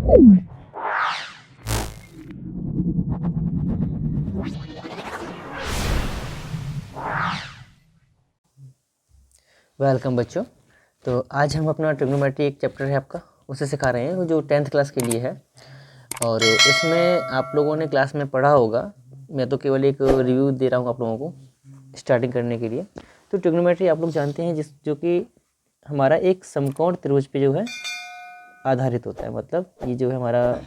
Welcome बच्चों। तो आज हम अपना ट्रिग्नोमेट्री एक चैप्टर है आपका, उसे सिखा रहे हैं जो 10th क्लास के लिए है। और इसमें आप लोगों ने क्लास में पढ़ा होगा, मैं तो केवल एक रिव्यू दे रहा हूँ आप लोगों को स्टार्टिंग करने के लिए। तो ट्रिग्नोमेट्री आप लोग जानते हैं जो कि हमारा एक समकोण त्रिभुज पे जो है आधारित होता है। मतलब ये जो है हमारा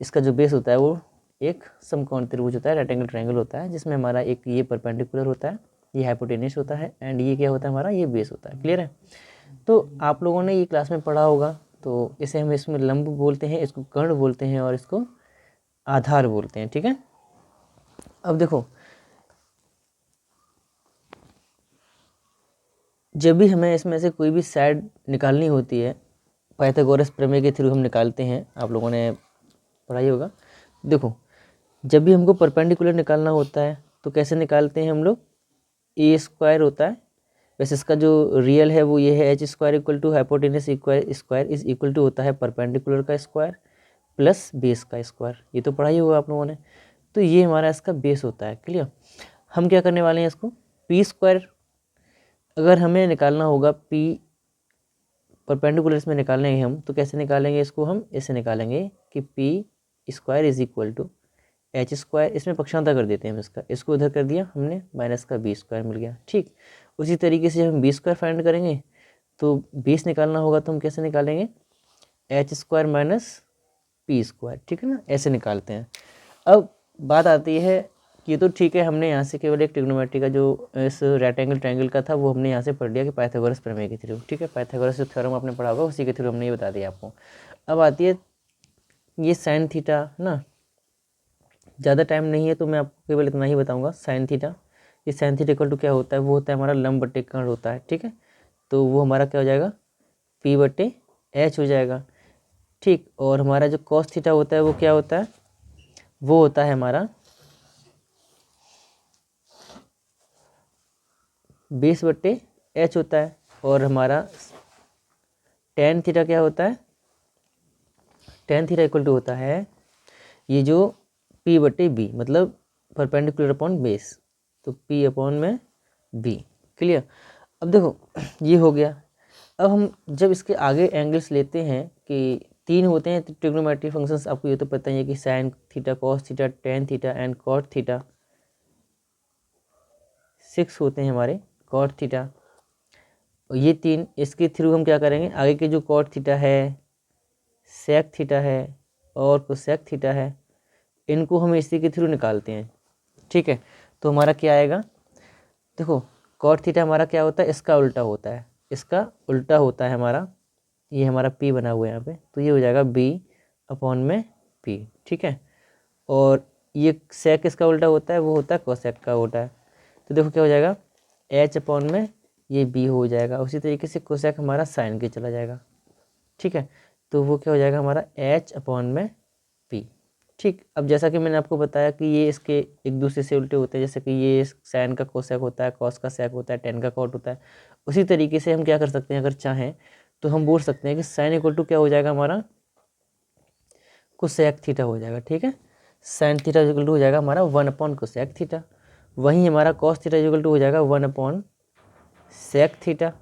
इसका जो बेस होता है वो एक समकोण त्रिभुज होता है, रेक्टेंगल ट्रायंगल होता है, जिसमें हमारा एक ये परपेंडिकुलर होता है, ये हाइपोटेन्यूस होता है, एंड ये क्या होता है हमारा, ये बेस होता है। क्लियर है? तो आप लोगों ने ये क्लास में पढ़ा होगा। तो इसे हम इसमें लंब बोलते हैं, इसको कर्ण बोलते हैं और इसको आधार बोलते हैं। ठीक है, अब देखो, जब भी हमें इसमें से कोई भी साइड निकालनी होती है, पाइथागोरस प्रमेय के थ्रू हम निकालते हैं, आप लोगों ने पढ़ा ही होगा। देखो, जब भी हमको परपेंडिकुलर निकालना होता है तो कैसे निकालते हैं हम लोग, ए स्क्वायर होता है। वैसे इसका जो रियल है वो ये है, H square equal to hypotenuse square is equal to होता है परपेंडिकुलर का स्क्वायर प्लस बेस का स्क्वायर। ये तो पढ़ा ही होगा आप लोगों ने। तो ये हमारा इसका बेस होता है। क्लियर? हम क्या करने वाले हैं, इसको पी स्क्वायर अगर हमें निकालना होगा, पी परपेंडिकुलर इसमें निकालेंगे हम, तो कैसे निकालेंगे इसको, हम ऐसे निकालेंगे कि P square is equal to H square, इसमें पक्षांतर कर देते हैं हम इसको उधर कर दिया हमने, माइनस का बी स्क्वायर मिल गया। ठीक, उसी तरीके से हम बी स्क्वायर फाइंड करेंगे तो बेस निकालना होगा तो हम कैसे निकालेंगे, H square minus P square. ठीक है ना, ऐसे निकालते हैं। अब बात आती है कि तो ठीक है, हमने यहाँ से केवल एक ट्रिग्नोमेट्री का जो इस रेक्टेंगल ट्रायंगल का था वो हमने यहाँ से पढ़ लिया कि पाइथागोरस प्रमेय के थ्रू। ठीक है, पाइथागोरस थ्योरम आपने पढ़ा होगा, उसी के थ्रू हमने ये बता दिया आपको। अब आती है ये साइन थीटा ना, ज़्यादा टाइम नहीं है तो मैं आपको केवल इतना ही बताऊंगा। साइन थीटा, ये साइन थीटा इक्वल टू क्या होता है, वो होता है हमारा लंब बटे कर्ण होता है। ठीक है, तो वो हमारा क्या हो जाएगा, पी बटे एच हो जाएगा। ठीक, और हमारा जो कॉस थीटा होता है वो क्या होता है, वो होता है हमारा बेस बटे एच होता है। और हमारा टेन थीटा क्या होता है, टेन थीटा इक्वल टू होता है ये जो पी बटे बी, मतलब परपेंडिकुलर अपॉन बेस, तो पी अपॉन में बी। क्लियर? अब देखो ये हो गया। अब हम जब इसके आगे एंगल्स लेते हैं कि 3 होते हैं ट्रिग्नोमेट्री फंक्शंस, आपको ये तो पता ही है कि sine theta, cos theta, tan theta and cot theta. 6 होते हैं हमारे कॉट थीटा। और ये 3, इसके थ्रू हम क्या करेंगे, आगे के जो कॉट थीटा है, सेक थीटा है और कोसेक थीटा है, इनको हम इसी के थ्रू निकालते हैं। ठीक है, तो हमारा क्या आएगा, देखो कॉट थीटा हमारा क्या होता है, इसका उल्टा होता है, इसका उल्टा होता है हमारा, ये हमारा पी बना हुआ है यहाँ पे, तो ये हो जाएगा बी अपॉन में पी। ठीक है, और ये सेक इसका उल्टा होता है, वो होता है कोसेक का उल्टा है, तो देखो क्या हो जाएगा, एच अपॉन में ये बी हो जाएगा। उसी तरीके से कोसेक हमारा साइन के चला जाएगा। ठीक है, तो वो क्या हो जाएगा हमारा एच अपॉन में पी। ठीक, अब जैसा कि मैंने आपको बताया कि ये इसके एक दूसरे से उल्टे होते हैं, जैसे कि ये साइन का कोसेक होता है, कॉस का सेक होता है, टेन का कॉट होता है। उसी तरीके से हम क्या कर सकते हैं, अगर चाहें तो हम बोल सकते हैं कि साइन इक्वल टू क्या हो जाएगा हमारा, कोसेक थीटा हो जाएगा। ठीक है, साइन थीटा इक्वल टू हो जाएगा हमारा 1 अपॉन कोसेक थीटा। वहीं हमारा कॉस थीटा इक्वल टू हो जाएगा 1 अपॉन सेक थीटा।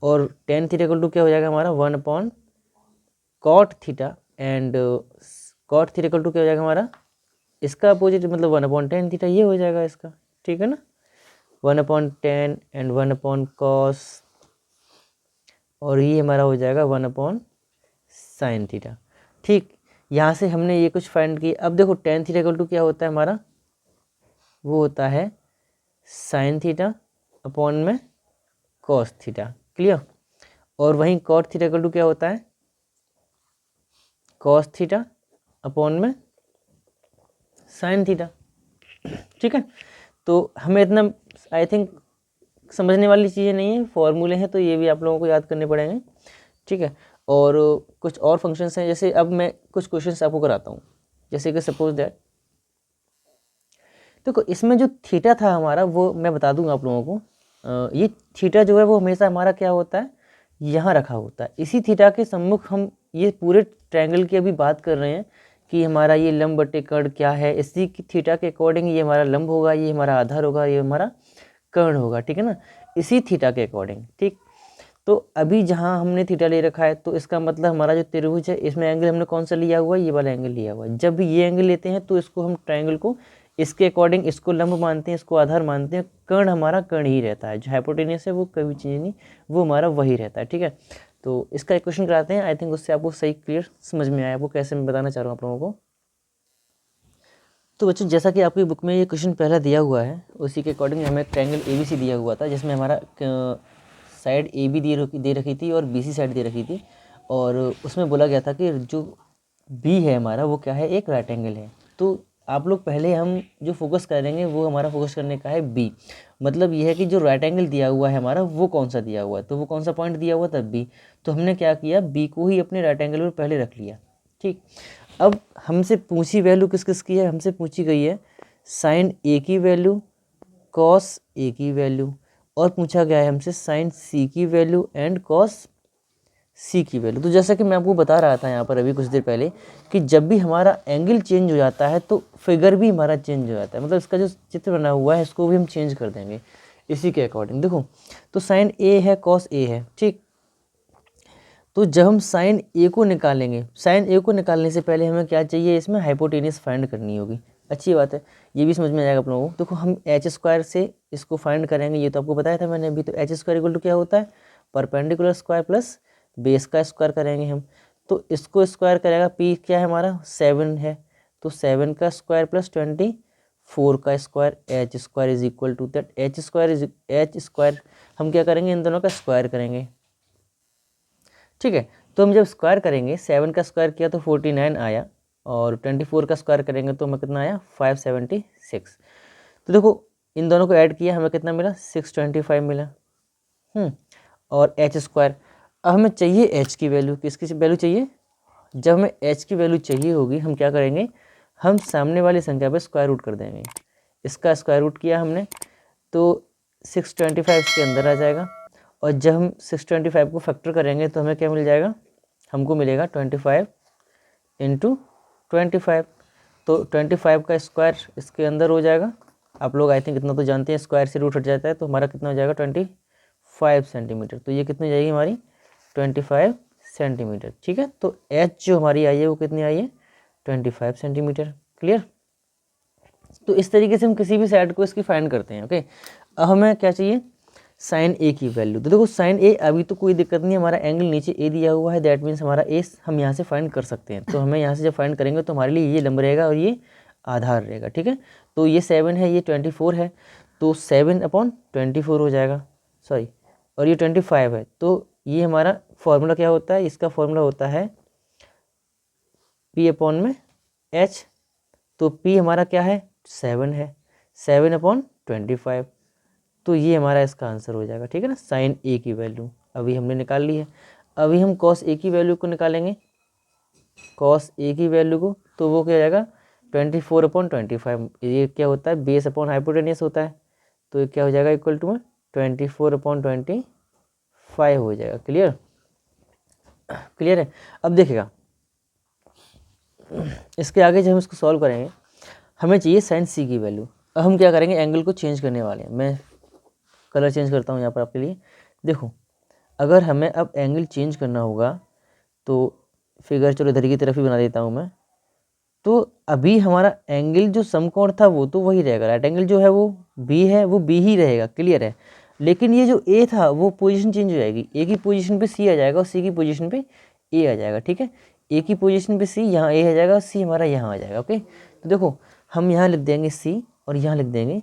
और टेन थीटा इक्वल टू क्या हो जाएगा हमारा 1 upon cot theta. And cot theta equal to क्या हो जाएगा हमारा, इसका अपोजिट, मतलब 1 अपॉन टेन थीटा, ये हो जाएगा इसका। ठीक है ना, 1 upon ten and 1 upon cos, और ये हमारा हो जाएगा 1 अपॉन साइन थीटा। ठीक, यहाँ से हमने ये कुछ फाइंड किया। अब देखो टेन थीटा इक्वल टू क्या होता है हमारा, वो होता है साइन थीटा अपॉन में कॉस थीटा। क्लियर? और वहीं कॉट थीटा इक्वल टू क्या होता है, कॉस थीटा अपॉन में साइन थीटा। ठीक है, तो हमें इतना आई थिंक समझने वाली चीज़ें नहीं है, फॉर्मूले हैं, तो ये भी आप लोगों को याद करने पड़ेंगे। ठीक है, और कुछ और फंक्शंस हैं, जैसे अब मैं कुछ क्वेश्चंस आपको कराता हूँ। जैसे कि सपोज दैट, देखो इसमें जो थीटा था हमारा, वो मैं बता दूंगा आप लोगों को। ये थीटा जो है वो हमेशा हमारा क्या होता है, यहाँ रखा होता है। इसी थीटा के सम्मुख हम ये पूरे ट्रायंगल की अभी बात कर रहे हैं कि हमारा ये लंब बटे कर्ण क्या है, इसी की थीटा के अकॉर्डिंग ये हमारा लंब होगा, ये हमारा आधार होगा, ये हमारा कर्ण होगा, ठीक है ना, इसी थीटा के अकॉर्डिंग। ठीक, तो अभी जहाँ हमने थीटा ले रखा है तो इसका मतलब हमारा जो त्रिभुज है इसमें एंगल हमने कौन सा लिया हुआ है, ये वाला एंगल लिया हुआ है। जब भी ये एंगल लेते हैं तो इसको हम ट्रायंगल को इसके अकॉर्डिंग इसको लंब मानते हैं, इसको आधार मानते हैं, कर्ण हमारा कर्ण ही रहता है, जो हाइपोटेनियस है वो कभी चेंज नहीं, वो हमारा वही रहता है। ठीक है, तो इसका एक क्वेश्चन कराते हैं, आई थिंक उससे आपको सही क्लियर समझ में आया, आपको कैसे मैं बताना चाह रहा हूँ आप लोगों को। तो बच्चों जैसा कि आपकी बुक में ये क्वेश्चन पहला दिया हुआ है उसी के अकॉर्डिंग हमें ट्रायंगल ABC दिया हुआ था, जिसमें हमारा साइड AB दे रखी थी और BC साइड दे रखी थी, और उसमें बोला गया था कि जो B है हमारा वो क्या है, एक राइट एंगल है। तो आप लोग पहले हम जो फोकस करेंगे वो हमारा फोकस करने का है B, मतलब ये है कि जो राइट एंगल दिया हुआ है हमारा वो कौन सा दिया हुआ है, तो वो कौन सा पॉइंट दिया हुआ था, B। तो हमने क्या किया, B को ही अपने राइट एंगल पर पहले रख लिया। ठीक, अब हमसे पूछी वैल्यू किस किस की है, हमसे पूछी गई है साइन A की वैल्यू, कॉस A की वैल्यू, और पूछा गया है हमसे साइन C की वैल्यू एंड कॉस C की वैल्यू। तो जैसा कि मैं आपको बता रहा था यहाँ पर अभी कुछ देर पहले कि जब भी हमारा एंगल चेंज हो जाता है तो फिगर भी हमारा चेंज हो जाता है, मतलब इसका जो चित्र बना हुआ है इसको भी हम चेंज कर देंगे इसी के अकॉर्डिंग। देखो, तो साइन A है, कॉस A है, ठीक। तो जब हम साइन A को निकालेंगे, साइन A को निकालने से पहले हमें क्या चाहिए, इसमें हाइपोटेनियस फाइंड करनी होगी। अच्छी बात है, ये भी समझ में आएगा आप लोगों को। देखो, हम h² से इसको फाइंड करेंगे, ये तो आपको बताया था मैंने अभी। तो h² इक्वल टू क्या होता है, परपेंडिकुलर स्क्वायर प्लस बेस का स्क्वायर करेंगे हम। तो इसको स्क्वायर करेगा, p क्या है हमारा 7 है, तो 7 का स्क्वायर प्लस 24 का square, h² is equal to that h² हम क्या करेंगे, इन दोनों का स्क्वायर करेंगे। ठीक है, तो हम जब स्क्वायर करेंगे, 7 का स्क्वायर किया तो 49 आया, और 24 का स्क्वायर करेंगे तो हमें कितना आया, 576। तो देखो, इन दोनों को ऐड किया, हमें कितना मिला, 625 मिला। और h², अब हमें चाहिए h की वैल्यू, किसकी वैल्यू चाहिए, जब हमें h की वैल्यू चाहिए होगी हम क्या करेंगे, हम सामने वाली संख्या पर स्क्वायर रूट कर देंगे। इसका स्क्वायर रूट किया हमने तो 625 इसके अंदर आ जाएगा, और जब हम 625 को फैक्टर करेंगे तो हमें क्या मिल जाएगा, हमको मिलेगा 25 इंटू 25। तो 25 का स्क्वायर इसके अंदर हो जाएगा। आप लोग आई थिंक इतना तो जानते हैं, स्क्वायर से रूट हट जाता है, तो हमारा कितना हो जाएगा 25 सेंटीमीटर। तो ये कितनी जाएगी हमारी 25 सेंटीमीटर। ठीक है, तो h जो हमारी आई है वो कितनी आई है, 25 सेंटीमीटर। क्लियर। तो इस तरीके से हम किसी भी साइड को इसकी फाइंड करते हैं। ओके, अब हमें क्या चाहिए, साइन A की वैल्यू। तो देखो, साइन A अभी तो कोई दिक्कत नहीं है, हमारा एंगल नीचे A दिया हुआ है, दैट मीन्स हमारा A हम यहाँ से फाइंड कर सकते हैं। तो हमें यहाँ से जब फाइंड करेंगे तो हमारे लिए ये लंब रहेगा और ये आधार रहेगा। ठीक है, तो ये 7 है, ये 24 है, तो 7/24 हो जाएगा, सॉरी, और ये 25 है। तो ये हमारा फॉर्मूला क्या होता है, इसका फॉर्मूला होता है P/H। तो P हमारा क्या है, 7 है, 7/25। तो ये हमारा इसका आंसर हो जाएगा। ठीक है ना, साइन A की वैल्यू अभी हमने निकाल ली है। अभी हम कॉस A की वैल्यू को निकालेंगे, कॉस A की वैल्यू को, तो वो क्या हो जाएगा 24/25। ये क्या होता है, बेस अपॉन हाइपोटेनियस होता है, तो ये क्या हो जाएगा, इक्वल टू में 24/25 हो जाएगा। क्लियर, क्लियर है। अब देखिएगा, इसके आगे जब हम इसको सॉल्व करेंगे हमें चाहिए साइन C की वैल्यू। अब हम क्या करेंगे, एंगल को चेंज करने वाले हैं। मैं कलर चेंज करता हूँ यहाँ पर आपके लिए। देखो, अगर हमें अब एंगल चेंज करना होगा तो फिगर चलो इधर की तरफ ही बना देता हूँ मैं। तो अभी हमारा एंगल जो समकोण था वो तो वही रहेगा, राइट एंगल जो है वो B है, वो B ही रहेगा। क्लियर है, लेकिन ये जो A था वो पोजीशन चेंज हो जाएगी, A की पोजीशन पे C आ जाएगा और C की पोजीशन पे A आ जाएगा। ठीक है, A की पोजीशन पे C, यहाँ A आ जाएगा और C हमारा यहाँ आ जाएगा। ओके, तो देखो हम यहाँ लिख देंगे C और यहाँ लिख देंगे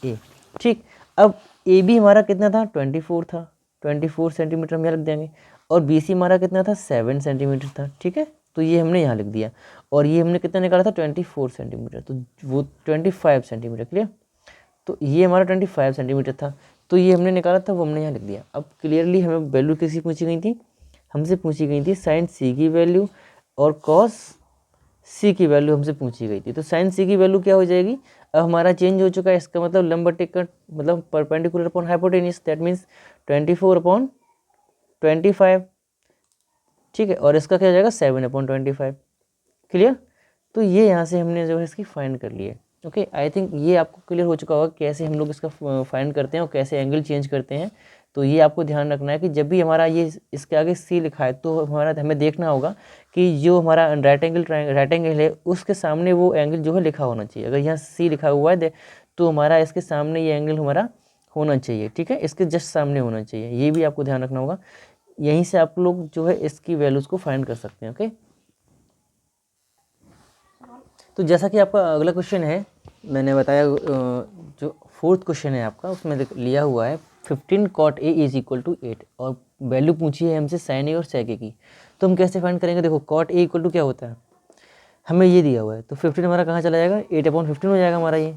A। ठीक, अब ए बी हमारा कितना था, 24 था, 24 सेंटीमीटर हम यहाँ लिख देंगे, और बी सी हमारा कितना था, 7 सेंटीमीटर था। ठीक है, तो ये हमने यहाँ लिख दिया, और ये हमने कितना निकाला था, 24 सेंटीमीटर, तो वो 25 सेंटीमीटर। क्लियर, तो ये हमारा 25 सेंटीमीटर था, तो ये हमने निकाला था, वो हमने यहाँ लिख दिया। अब क्लियरली हमें वैल्यू किसी पूछी गई थी, हमसे पूछी गई थी साइन C की वैल्यू और कॉस C की वैल्यू हमसे पूछी गई थी। तो साइन C की वैल्यू क्या हो जाएगी, अब हमारा चेंज हो चुका है, इसका मतलब लंब बटे कर्ण, मतलब perpendicular upon hypotenuse, that means 24/25। ठीक है, और इसका क्या हो जाएगा 7/25। क्लियर। तो ये यहाँ से हमने जो है इसकी फाइंड कर ली है। ओके, आई थिंक ये आपको क्लियर हो चुका होगा कैसे हम लोग इसका फाइंड करते हैं और कैसे एंगल चेंज करते हैं। तो ये आपको ध्यान रखना है कि जब भी हमारा ये इसके आगे सी लिखा है तो हमें देखना होगा कि जो हमारा राइट एंगल है उसके सामने वो एंगल जो है लिखा होना चाहिए। अगर यहाँ सी लिखा हुआ है तो हमारा इसके सामने ये एंगल हमारा होना चाहिए। ठीक है, इसके जस्ट सामने होना चाहिए, ये भी आपको ध्यान रखना होगा। यहीं से आप लोग जो है इसकी वैल्यूज़ को फाइंड कर सकते हैं। ओके, तो जैसा कि आपका अगला क्वेश्चन है, मैंने बताया जो फोर्थ क्वेश्चन है आपका उसमें लिया हुआ है 15 cot A is equal to 8 और वैल्यू पूछी है हमसे sin A और sec A की। तो हम कैसे फाइंड करेंगे? देखो cot A इक्वल टू क्या होता है, हमें ये दिया हुआ है, तो 15 हमारा कहाँ चला जाएगा, 8/15 हो जाएगा हमारा ये।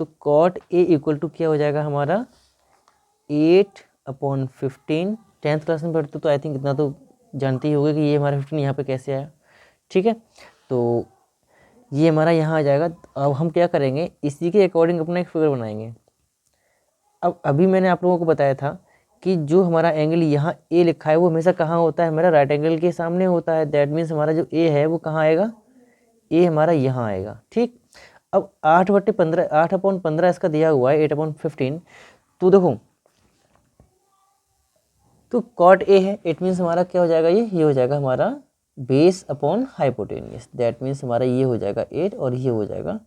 तो cot A इक्वल टू क्या हो जाएगा हमारा 8/15। 10th क्लास में पढ़ते तो आई थिंक इतना तो जानते ही होगे कि ये हमारा 15 यहाँ पे कैसे आया। ठीक है, तो ये हमारा यहाँ आ जाएगा। अब हम क्या करेंगे, इसी के अकॉर्डिंग अपना एक फिगर बनाएंगे। अब अभी मैंने आप लोगों को बताया था कि जो हमारा एंगल यहाँ ए लिखा है वो हमेशा कहाँ होता है, हमारा राइट एंगल के सामने होता है। दैट मीन्स हमारा जो ए है वो कहाँ आएगा, ए हमारा यहाँ आएगा। ठीक, अब 8/15 8/15 इसका दिया हुआ है 8/15। तो देखो तो कॉट ए है, इट मीन्स हमारा क्या हो जाएगा, ये हो जाएगा हमारा base upon hypotenuse. That means हमारा ये हो जाएगा 8 और ये हो जाएगा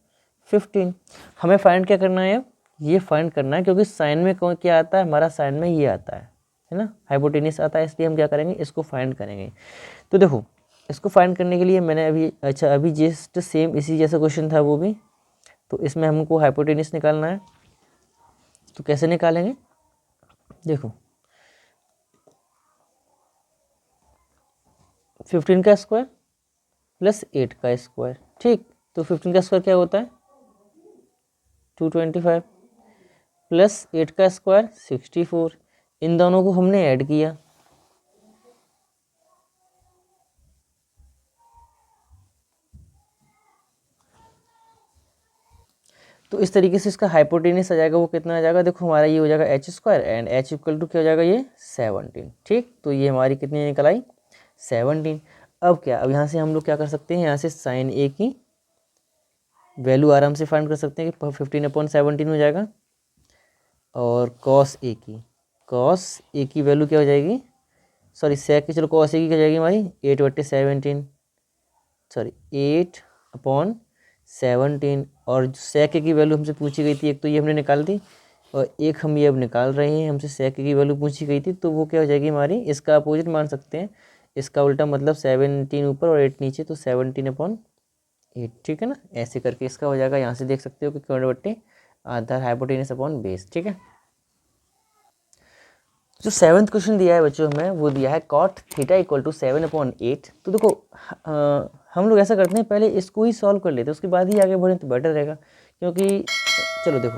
15। हमें फाइंड क्या करना है, अब ये फाइंड करना है क्योंकि साइन में कौन क्या आता है, हमारा साइन में ये आता है ना, हाइपोटेनियस आता है, इसलिए हम क्या करेंगे, इसको फाइंड करेंगे। तो देखो इसको फाइंड करने के लिए मैंने अभी जस्ट सेम इसी जैसा क्वेश्चन था वो भी, तो इसमें हमको हाइपोटेनियस निकालना है। तो कैसे निकालेंगे, देखो 15 का स्क्वायर प्लस 8 का स्क्वायर। ठीक, तो 15 का स्क्वायर क्या होता है 225 प्लस 8 का स्क्वायर 64। इन दोनों को हमने ऐड किया, तो इस तरीके से इसका हाइपोटेनियस आ जाएगा। वो कितना आ जाएगा, देखो हमारा ये हो जाएगा h square and h equal to क्या हो जाएगा, ये 17। ठीक, तो ये हमारी कितनी निकल आई 17। अब क्या, अब यहाँ से हम लोग क्या कर सकते हैं, यहाँ से साइन ए की वैल्यू आराम से फाइंड कर सकते हैं कि 15/17 हो जाएगा, और कॉस ए की वैल्यू क्या हो जाएगी, सॉरी सेक की, चलो कॉस ए की क्या जाएगी हमारी 8/17, सॉरी 8/17। और सेक की वैल्यू हमसे पूछी गई थी, एक तो ये हमने निकाल दी और एक हम ये अब निकाल रहे हैं, हमसे सेक की वैल्यू पूछी गई थी, तो वो क्या हो जाएगी हमारी, इसका अपोजिट मान सकते हैं, इसका उल्टा मतलब 17 ऊपर और 8 नीचे, तो 17/8। ठीक है ना, ऐसे करके इसका हो जाएगा। यहाँ से देख सकते हो कि कॉर्ड आधार हाइपोटेनस अपॉन बेस। ठीक है, जो 7th क्वेश्चन दिया है बच्चों हमें, वो दिया है कॉट थीटा इक्वल टू 7/8। तो देखो हम लोग ऐसा करते हैं, पहले इसको ही सॉल्व कर लेते हैं, उसके बाद ही आगे बढ़ें तो बेटर रहेगा। क्योंकि चलो देखो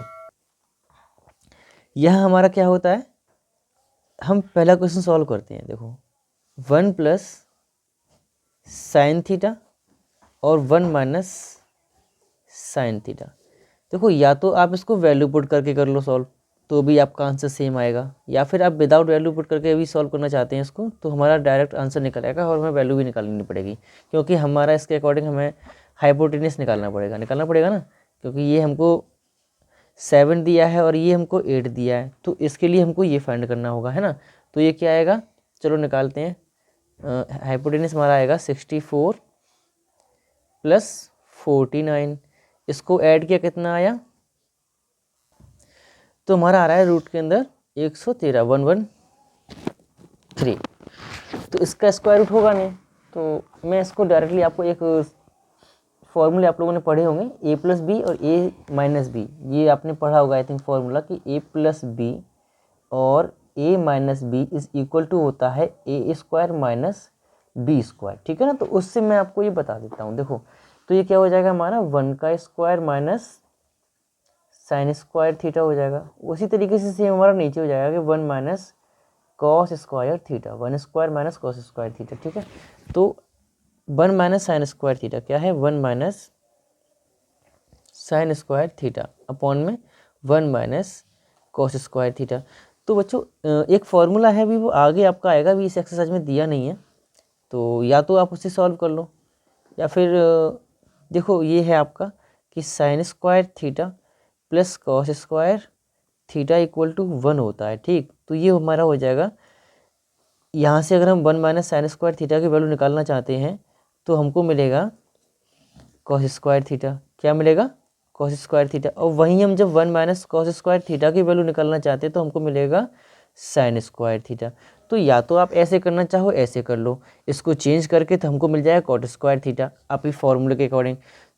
यह हमारा क्या होता है, हम पहला क्वेश्चन सॉल्व करते हैं। देखो 1 प्लस साइन थीटा और 1 माइनस साइन थीटा। देखो या तो आप इसको वैल्यू पुट करके कर लो सॉल्व, तो भी आपका आंसर सेम आएगा, या फिर आप विदाउट वैल्यू पुट करके भी सॉल्व करना चाहते हैं इसको, तो हमारा डायरेक्ट आंसर निकल आएगा और हमें वैल्यू भी निकालनी पड़ेगी, क्योंकि हमारा इसके अकॉर्डिंग हमें हाइपोटेनस निकालना पड़ेगा ना, क्योंकि ये हमको 7 दिया है और ये हमको 8 दिया है, तो इसके लिए हमको ये फाइंड करना होगा, है ना। तो ये क्या आएगा, चलो निकालते हैं। हाइपोटेनस हमारा आएगा 64 प्लस 49, इसको ऐड किया कितना आया, तो हमारा आ रहा है रूट के अंदर 113 113। तो इसका स्क्वायर रूट होगा नहीं, तो मैं इसको डायरेक्टली आपको एक फॉर्मूले आप लोगों ने पढ़े होंगे, ए प्लस बी और ए माइनस बी, ये आपने पढ़ा होगा आई थिंक फॉर्मूला, कि ए प्लस बी और A minus B is equal to होता है A square minus B square. ठीक है ना, तो उससे मैं आपको ये बता देता हूँ। देखो तो ये क्या हो जाएगा हमारा 1 का square minus sine square theta हो जाएगा। उसी तरीके से सेम हमारा नीचे हो जाएगा कि 1 minus cos square theta, 1 square minus cos square theta. ठीक है, तो 1 माइनस साइन स्क्वायर थीटा क्या है, 1 minus sine square theta upon में 1 माइनस कॉस स्क्वायर थीटा। तो बच्चों एक फॉर्मूला है भी, वो आगे आपका आएगा भी, इस एक्सरसाइज में दिया नहीं है, तो या तो आप उसे सॉल्व कर लो, या फिर देखो ये है आपका कि sine square theta plus cos square theta equal to 1 होता है, ठीक। तो ये हमारा हो जाएगा, यहाँ से अगर हम 1 माइनस साइन स्क्वायर थीटा की वैल्यू निकालना चाहते हैं तो हमको मिलेगा कॉस स्क्वायर थीटा। क्या मिलेगा? Cos square theta. और वहीं हम जब 1 माइनस कॉस स्क्वायर थीटा की वैल्यू निकालना चाहते हैं तो हमको मिलेगा साइन स्क्वायर थीटा। तो या तो आप ऐसे करना चाहो ऐसे कर लो, इसको चेंज करके तो हमको मिल जाएगा कॉट स्क्वायर थीटा आप इस फॉर्मूले के अकॉर्डिंग।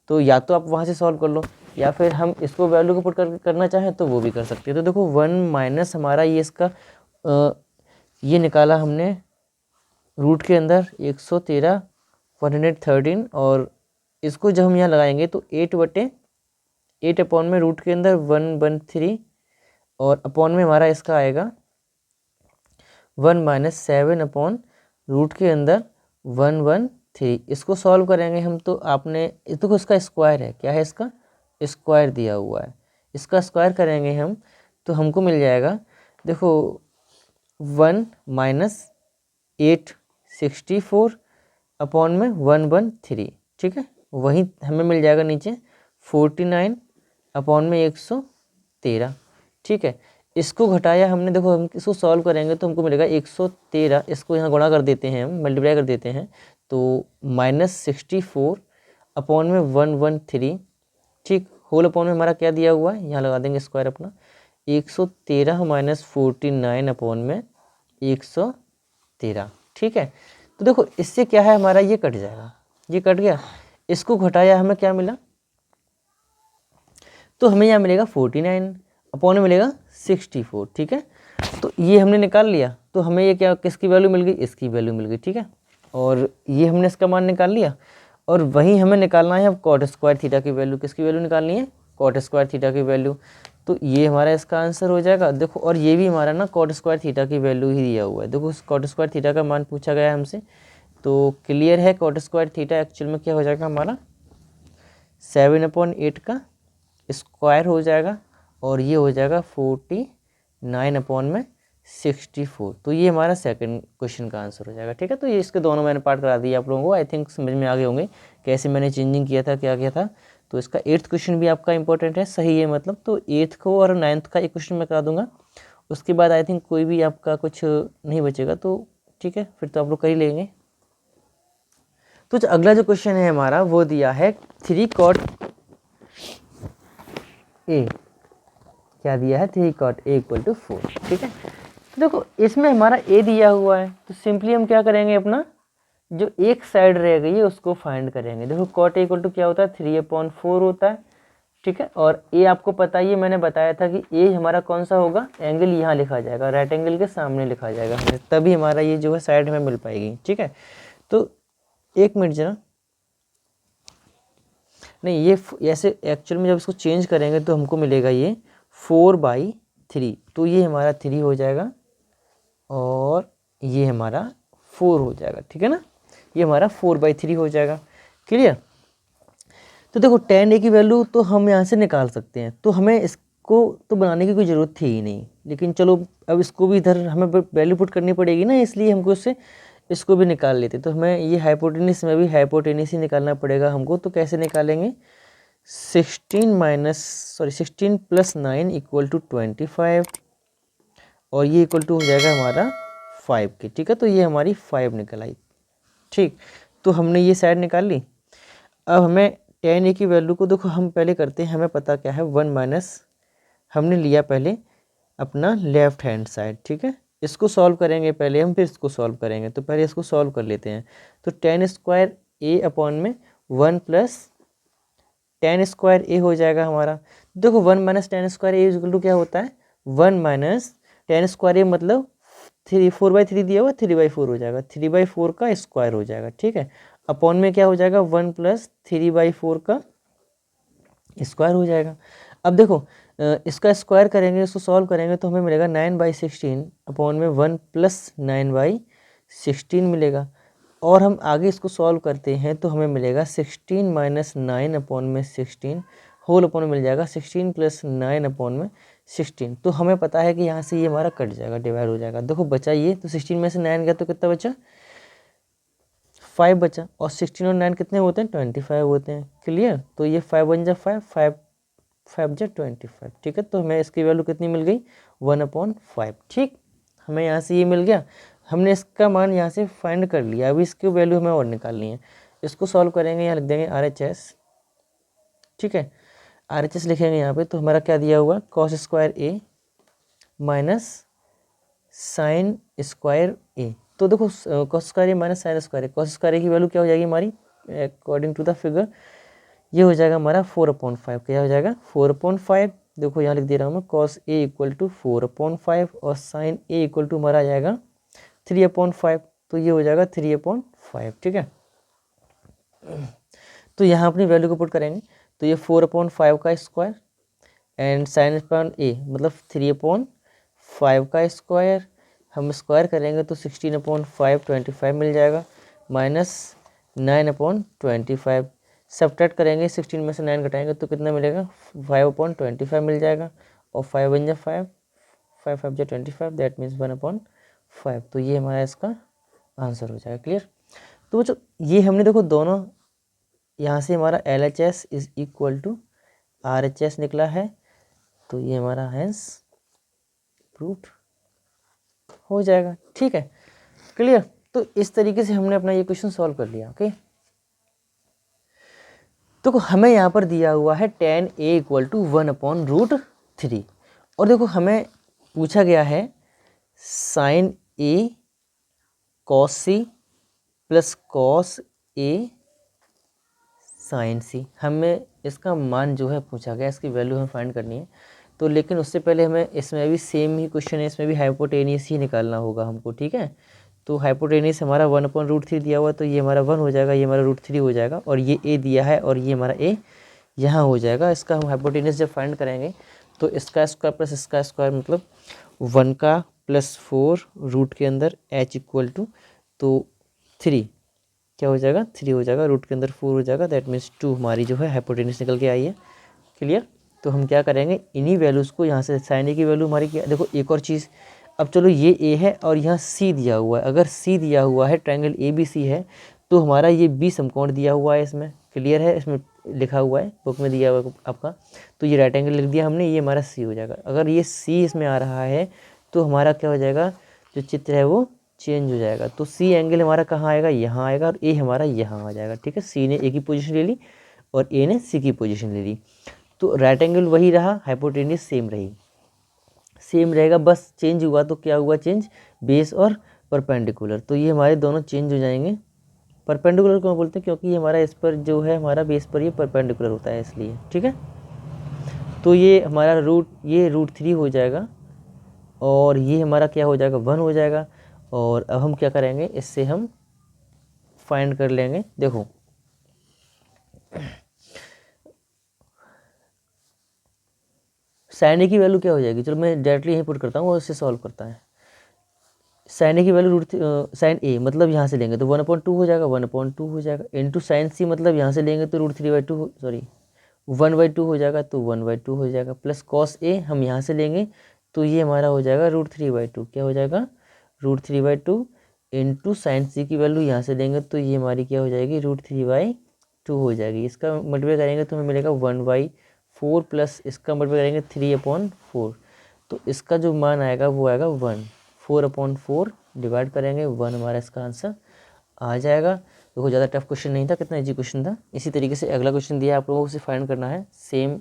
तो या तो आप वहाँ से सॉल्व कर लो, या फिर हम इसको वैल्यू को पुट करना चाहें तो वो भी कर सकते हैं। तो देखो 1 माइनस हमारा ये इसका ये निकाला हमने रूट के अंदर 113 113, और इसको जब हम यहाँ लगाएंगे तो 8 अपॉन में रूट के अंदर 113, और अपॉन में हमारा इसका आएगा 1 माइनस 7 अपॉन रूट के अंदर 113। इसको सॉल्व करेंगे हम तो आपने देखो इसका स्क्वायर है, क्या है इसका स्क्वायर दिया हुआ है, इसका स्क्वायर करेंगे हम तो हमको मिल जाएगा, देखो 1 माइनस 864 अपॉन में 113, ठीक है। वहीं हमें मिल जाएगा नीचे 49 अपॉन में 113, ठीक है। इसको घटाया हमने, देखो हम इसको सॉल्व करेंगे तो हमको मिलेगा 113, इसको यहाँ गुणा कर देते हैं, हम मल्टीप्लाई कर देते हैं तो माइनस 64 अपॉन में 113, ठीक। होल अपॉन में हमारा क्या दिया हुआ है, यहाँ लगा देंगे स्क्वायर अपना, 113 माइनस 49 अपॉन में 113, ठीक है। तो देखो इससे क्या है हमारा ये कट जाएगा, ये कट गया, इसको घटाया हमें क्या मिला, तो हमें यहाँ मिलेगा 49 अपॉन में मिलेगा 64, ठीक है। तो ये हमने निकाल लिया, तो हमें ये क्या किसकी वैल्यू मिल गई, इसकी वैल्यू मिल गई, ठीक है। और ये हमने इसका मान निकाल लिया, और वहीं हमें निकालना है अब कॉट स्क्वायर थीटा की वैल्यू, किसकी वैल्यू निकालनी है, कॉट स्क्वायर थीटा की वैल्यू। तो ये हमारा इसका आंसर हो जाएगा, देखो। और ये भी हमारा ना कॉट स्क्वायर थीटा की वैल्यू ही दिया हुआ है, देखो कॉट स्क्वायर थीटा का मान पूछा गया है हमसे, तो क्लियर है कॉट स्क्वायर थीटा एक्चुअल में क्या हो जाएगा हमारा 7/8 का स्क्वायर हो जाएगा, और ये हो जाएगा 49 अपॉन में 64। तो ये हमारा सेकंड क्वेश्चन का आंसर हो जाएगा, ठीक है। तो ये इसके दोनों मैंने पार्ट करा दिए आप लोगों को, आई थिंक समझ में आ गए होंगे कैसे मैंने चेंजिंग किया था, क्या किया था। तो इसका 8th क्वेश्चन भी आपका इंपॉर्टेंट है, सही है मतलब। तो 8th को और 9th का एक क्वेश्चन मैं करा दूंगा, उसके बाद आई थिंक कोई भी आपका कुछ नहीं बचेगा, तो ठीक है फिर तो आप लोग कर ही लेंगे। तो अगला जो क्वेश्चन है हमारा वो दिया है 3 cot a, क्या दिया है 3 cot a इक्वल टू 4, ठीक है। तो देखो इसमें हमारा a दिया हुआ है, तो सिंपली हम क्या करेंगे, अपना जो एक साइड रह गई है उसको फाइंड करेंगे। देखो cot a इक्वल टू क्या होता है 3/4 होता है, ठीक है। और a आपको पता ही है, मैंने बताया था कि a हमारा कौन सा होगा, एंगल यहाँ लिखा जाएगा, राइट एंगल के सामने लिखा जाएगा, तभी हमारा ये जो है साइड में मिल पाएगी, ठीक है। तो एक मिनट जरा, नहीं ये ऐसे एक्चुअल में जब इसको चेंज करेंगे तो हमको मिलेगा ये 4/3, तो ये हमारा 3 हो जाएगा और ये हमारा 4 हो जाएगा, ठीक है ना। ये हमारा 4/3 हो जाएगा, क्लियर। तो देखो tan a की वैल्यू तो हम यहाँ से निकाल सकते हैं, तो हमें इसको तो बनाने की कोई ज़रूरत थी ही नहीं, लेकिन चलो अब इसको भी इधर हमें वैल्यू पुट करनी पड़ेगी ना, इसलिए हमको इसको भी निकाल लेते। तो हमें ये हाइपोटेनिस में भी हाइपोटेनिस ही निकालना पड़ेगा हमको। तो कैसे निकालेंगे, 16 + 9 इक्वल टू 25, और ये इक्वल टू हो जाएगा हमारा 5 के, ठीक है। तो ये हमारी 5 निकल आई, ठीक। तो हमने ये साइड निकाल ली। अब हमें tan a की वैल्यू को देखो हम पहले करते हैं, हमें पता क्या है 1 माइनस, हमने लिया पहले अपना लेफ्ट हैंड साइड, ठीक है। इसको सॉल्व करेंगे पहले हम, फिर इसको सॉल्व करेंगे, तो पहले इसको सॉल्व कर लेते हैं। तो tan स्क्वायर a अपॉन में 1 प्लस tan स्क्वायर a हो जाएगा हमारा। देखो 1 minus tan square a equal to क्या होता है, 1 माइनस tan स्क्वायर a मतलब 4/3 दिया हुआ 3/4 हो जाएगा, 3/4 का स्क्वायर हो जाएगा, ठीक है। अपॉन में क्या हो जाएगा 1 प्लस 3/4 का स्क्वायर हो जाएगा। अब देखो इसका स्क्वायर करेंगे, इसको सॉल्व करेंगे तो हमें मिलेगा 9/16 अपॉन में 1 प्लस 9/16 मिलेगा। और हम आगे इसको सॉल्व करते हैं तो हमें मिलेगा 16 माइनस 9 अपॉन में 16 होल अपॉन में मिल जाएगा 16 + 9 अपॉन में 16। तो हमें पता है कि यहाँ से ये हमारा कट जाएगा, डिवाइड हो जाएगा। देखो बचा ये, तो 16 में से 9 गया तो कितना बचा 5 बचा, और 16 और 9 कितने होते हैं, 25 होते हैं। क्लियर, तो ये 5 1 जा 5, 5 जा 25। ठीक है, तो हमें इसकी वैल्यू कितनी मिल गई, 1/5। ठीक, हमें यहाँ से ये मिल गया, हमने इसका मान यहाँ से फाइंड कर लिया। अभी इसकी वैल्यू हमें और निकालनी है। इसको सॉल्व करेंगे, यहाँ लिख देंगे RHS। ठीक है, RHS लिखेंगे यहाँ पे, तो हमारा क्या दिया हुआ, cos square A minus sine square A। तो देखो cos square A minus sine square A, cos square A की वैल्यू क्या हो जाएगी हमारी, अकॉर्डिंग टू द फिगर ये हो जाएगा हमारा 4/5। क्या हो जाएगा, 4/5। देखो यहाँ लिख दे रहा हूँ मैं, cos A इक्वल टू 4/5 और साइन A इक्वल टू हमारा आ जाएगा 3/5। तो ये हो जाएगा 3/5। ठीक है, तो यहाँ अपनी वैल्यू को पुट करेंगे, तो ये 4/5 का square and sine upon A मतलब 3/5 का स्क्वायर, हम स्क्वायर करेंगे तो 16/5 25 मिल जाएगा, माइनस 9/25। सब्ट्रैक्ट करेंगे, 16 में से 9 घटाएंगे तो कितना मिलेगा, 5/25 मिल जाएगा, और 5 1 जा 5, 5 5 जा 25, दैट मीन्स 1/5। तो ये हमारा इसका आंसर हो जाएगा। क्लियर, तो जो ये हमने देखो दोनों यहाँ से हमारा LHS is equal to RHS निकला है, तो ये हमारा हैंस प्रूफ हो जाएगा। ठीक है, क्लियर, तो इस तरीके से हमने अपना ये क्वेश्चन सॉल्व कर लिया। ओके, तो हमें यहाँ पर दिया हुआ है tan A इक्वल टू 1/√3, और देखो हमें पूछा गया है sin A cos C plus cos A sin C। हमें इसका मान जो है पूछा गया, इसकी वैल्यू हमें फाइंड करनी है। तो लेकिन उससे पहले हमें इसमें भी सेम ही क्वेश्चन है, इसमें भी हाइपोटेनियस ही निकालना होगा हमको। ठीक है, तो हाइपोटेनियस हमारा 1/√3 दिया हुआ है, तो ये हमारा 1 हो जाएगा, ये हमारा √3 हो जाएगा, और ये A दिया है और ये हमारा A यहाँ हो जाएगा। इसका हम हाइपोटेनियस जब फाइंड करेंगे तो इसका स्क्वायर प्लस इसका स्क्वायर मतलब 1 का प्लस 4 रूट के अंदर h इक्वल टू, तो 3 क्या हो जाएगा, 3 हो जाएगा, रूट के अंदर 4 हो जाएगा, दैट मीन्स 2 हमारी जो है हाइपोटेनियस निकल के आई है। क्लियर, तो हम क्या करेंगे, इन्हीं वैल्यूज़ को यहाँ से साइन ए की वैल्यू हमारी क्या, देखो एक और चीज़, अब चलो ये ए है और यहाँ सी दिया हुआ है, अगर सी दिया हुआ है, ट्रायंगल ABC है, तो हमारा ये 20 समकोण दिया हुआ है इसमें। क्लियर है, इसमें लिखा हुआ है, बुक में दिया हुआ है आपका, तो ये राइट एंगल लिख दिया हमने, ये हमारा सी हो जाएगा। अगर ये सी इसमें आ रहा है तो हमारा क्या हो जाएगा, जो चित्र है वो चेंज हो जाएगा। तो सी एंगल हमारा कहाँ आएगा, यहाँ आएगा, और ए हमारा यहाँ आ जाएगा। ठीक है, सी ने ए की पोजीशन ले ली और ए ने सी की पोजीशन ले ली, तो राइट एंगल वही रहा, हाइपोटेनियस सेम रही, सेम रहेगा, बस चेंज हुआ तो क्या हुआ चेंज, बेस और परपेंडिकुलर। तो ये हमारे दोनों चेंज हो जाएंगे। परपेंडिकुलर क्यों बोलते हैं, क्योंकि ये हमारा इस पर जो है, हमारा बेस पर ये परपेंडिकुलर होता है इसलिए। ठीक है, तो ये हमारा ये √3 हो जाएगा, और ये हमारा क्या हो जाएगा, 1 हो जाएगा। और अब हम क्या करेंगे, इससे हम फाइंड कर लेंगे। देखो साइन ए की वैल्यू क्या हो जाएगी, चलो मैं डायरेक्टली यहीं पुट करता हूँ और इससे सॉल्व करता है। साइन ए की वैल्यू साइन ए मतलब यहाँ से लेंगे तो 1/2 हो जाएगा, 1/2 हो जाएगा, इंटू साइन सी मतलब यहाँ से लेंगे तो √3/2 सॉरी 1/2 हो जाएगा, तो 1/2 हो जाएगा, प्लस कॉस ए हम यहाँ से लेंगे तो ये हमारा हो जाएगा √3/2। क्या हो जाएगा, √3/2 इंटू साइन सी की वैल्यू यहाँ से लेंगे तो ये हमारी क्या हो जाएगी, √3/2 हो जाएगी। इसका मल्टीप्लाई करेंगे तो हमें मिलेगा 1/4 प्लस इसका मल्टीप्लाई करेंगे 3/4, तो इसका जो मान आएगा वो आएगा 1। 4/4 डिवाइड करेंगे, 1 हमारा इसका आंसर आ जाएगा। देखो ज़्यादा टफ क्वेश्चन नहीं था, कितना इजी क्वेश्चन था। इसी तरीके से अगला क्वेश्चन दिया है, आप लोगों को उसे फाइंड करना है, सेम।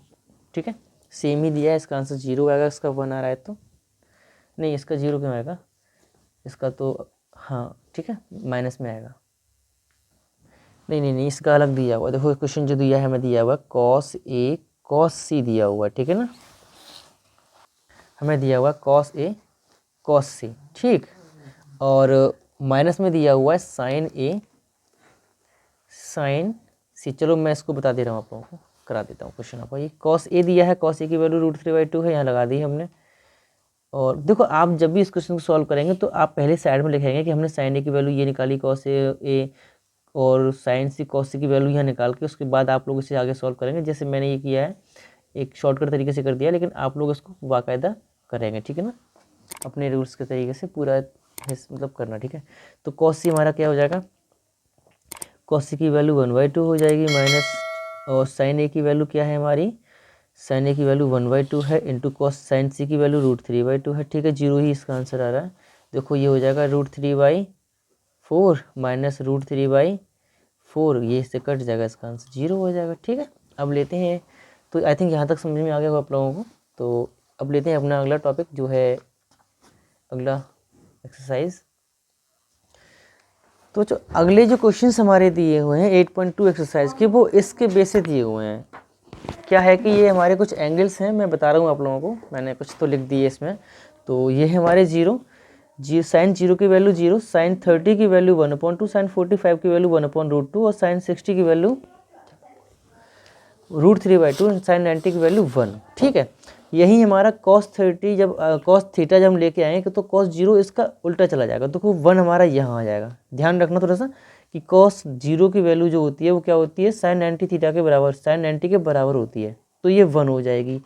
ठीक है, सेम ही दिया है, इसका आंसर 0 आएगा, इसका 1 आ रहा है तो नहीं, इसका 0 क्यों आएगा, इसका तो हाँ ठीक है माइनस में आएगा। नहीं नहीं नहीं, इसका अलग दिया हुआ, देखो क्वेश्चन जो दिया है हमें दिया हुआ cos A cos C दिया हुआ है। ठीक है ना, हमें दिया हुआ cos A cos C, ठीक, और माइनस में दिया हुआ है साइन A साइन C। चलो मैं इसको बता दे रहा हूँ, आप लोगों को करा देता हूँ क्वेश्चन आपको। ये cos A दिया है, cos A की वैल्यू √3/2 है, यहाँ लगा दी हमने। और देखो आप जब भी इस क्वेश्चन को सॉल्व करेंगे तो आप पहले साइड में लिखेंगे कि हमने साइन A की वैल्यू ये निकाली, cos A और साइन C cos C की वैल्यू यहाँ निकाल के उसके बाद आप लोग इसे आगे सॉल्व करेंगे। जैसे मैंने ये किया है, एक शॉर्टकट तरीके से कर दिया, लेकिन आप लोग इसको बाकायदा करेंगे। ठीक है ना, अपने रूल्स के तरीके से पूरा मतलब करना। ठीक है, तो cos C हमारा क्या हो जाएगा, कॉस सी की वैल्यू 1/2 हो जाएगी माइनस, और साइन ए की वैल्यू क्या है हमारी, साइन ए की वैल्यू 1/2 है इंटू कॉस साइन सी की वैल्यू √3/2 है। ठीक है, 0 ही इसका आंसर आ रहा है। देखो ये हो जाएगा √3/4 माइनस √3/4, ये इससे कट जाएगा, इसका आंसर 0 हो जाएगा। ठीक है, अब लेते हैं, तो आई थिंक यहाँ तक समझ में आ गया होगा आप लोगों को। तो अब लेते हैं अपना अगला टॉपिक, जो है अगला एक्सरसाइज। तो जो अगले जो क्वेश्चंस हमारे दिए हुए हैं 8.2 एक्सरसाइज के, वो इसके बेस दिए हुए हैं। क्या है कि ये हमारे कुछ एंगल्स हैं, मैं बता रहा हूँ आप लोगों को, मैंने कुछ तो लिख दिए इसमें। तो ये है हमारे साइन 0 की वैल्यू 0, साइन 30 की वैल्यू 1/2, साइन 45 की वैल्यू 1/√2 और साइन 60 की वैल्यू √3/2, साइन 90 की वैल्यू 1। ठीक है, यही हमारा cos 30 जब cos थीटा जब हम लेके आएंगे तो cos 0 इसका उल्टा चला जाएगा, तो 1 हमारा यहाँ आ जाएगा। ध्यान रखना थोड़ा सा कि cos 0 की वैल्यू जो होती है वो क्या होती है, साइन 90 थीटा के बराबर, साइन 90 के बराबर होती है, तो ये 1 हो जाएगी।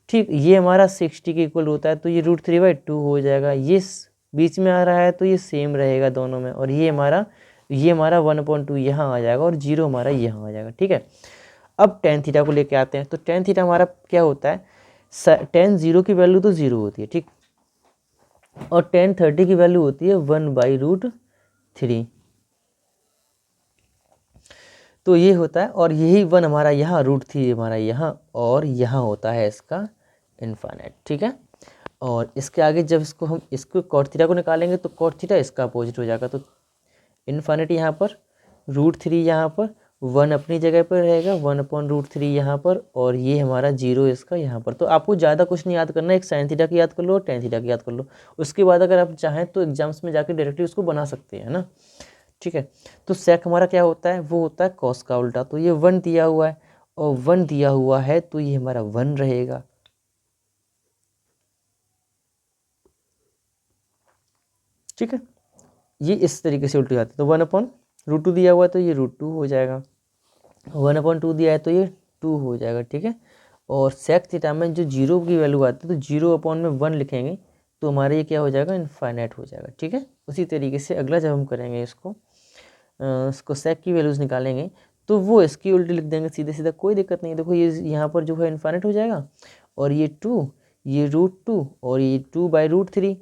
ठीक, ये हमारा 60 के इक्वल होता है, तो ये √3/2 हो जाएगा। ये बीच में आ रहा है तो ये सेम रहेगा दोनों में, और ये हमारा 1/2 यहाँ आ जाएगा और 0 हमारा यहाँ आ जाएगा। ठीक है, अब टेन थीटा को लेके आते हैं। तो टेन थीटा हमारा क्या होता है, टेन 0 की वैल्यू तो 0 होती है, ठीक, और टेन 30 की वैल्यू होती है 1/√3। तो ये होता है, और यही 1 हमारा यहाँ, √3 हमारा यहाँ, और यहाँ होता है इसका इन्फाइनाइट। ठीक है, और इसके आगे जब इसको कॉट थीटा को निकालेंगे तो कॉट थीटा इसका अपोजिट हो जाएगा। तो इन्फाइनाइट यहाँ पर, √3 यहाँ पर, 1 अपनी जगह पर रहेगा, 1/√3 यहाँ पर, और ये हमारा 0 इसका यहाँ पर। तो आपको ज़्यादा कुछ नहीं याद करना, एक साइन थीटा की याद कर लो और टेन थीटा की याद कर लो। उसके बाद अगर आप चाहें तो एग्जाम्स में जाकर डायरेक्टली उसको बना सकते हैं ना। ठीक है, तो सेक हमारा क्या होता है, वो होता है कॉस का उल्टा। तो ये 1 दिया हुआ है, और 1 दिया हुआ है तो ये हमारा 1 रहेगा। ठीक है, ये इस तरीके से उल्टी जाती है। तो 1/√2 दिया हुआ है तो ये √2 हो जाएगा, 1/2 दिया है तो ये 2 हो जाएगा। ठीक है, और सेक थीटा में जो 0 की वैल्यू आती है तो 0/1 लिखेंगे तो हमारे ये क्या हो जाएगा, इनफाइनाइट हो जाएगा। ठीक है, उसी तरीके से अगला जब हम करेंगे इसको सेक की वैल्यूज़ निकालेंगे तो वो इसकी उल्टी लिख देंगे सीधे सीधा, कोई दिक्कत नहीं है। देखो ये यहाँ पर जो है इनफाइनाइट हो जाएगा, और ये 2, ये √2, और ये 2/√3।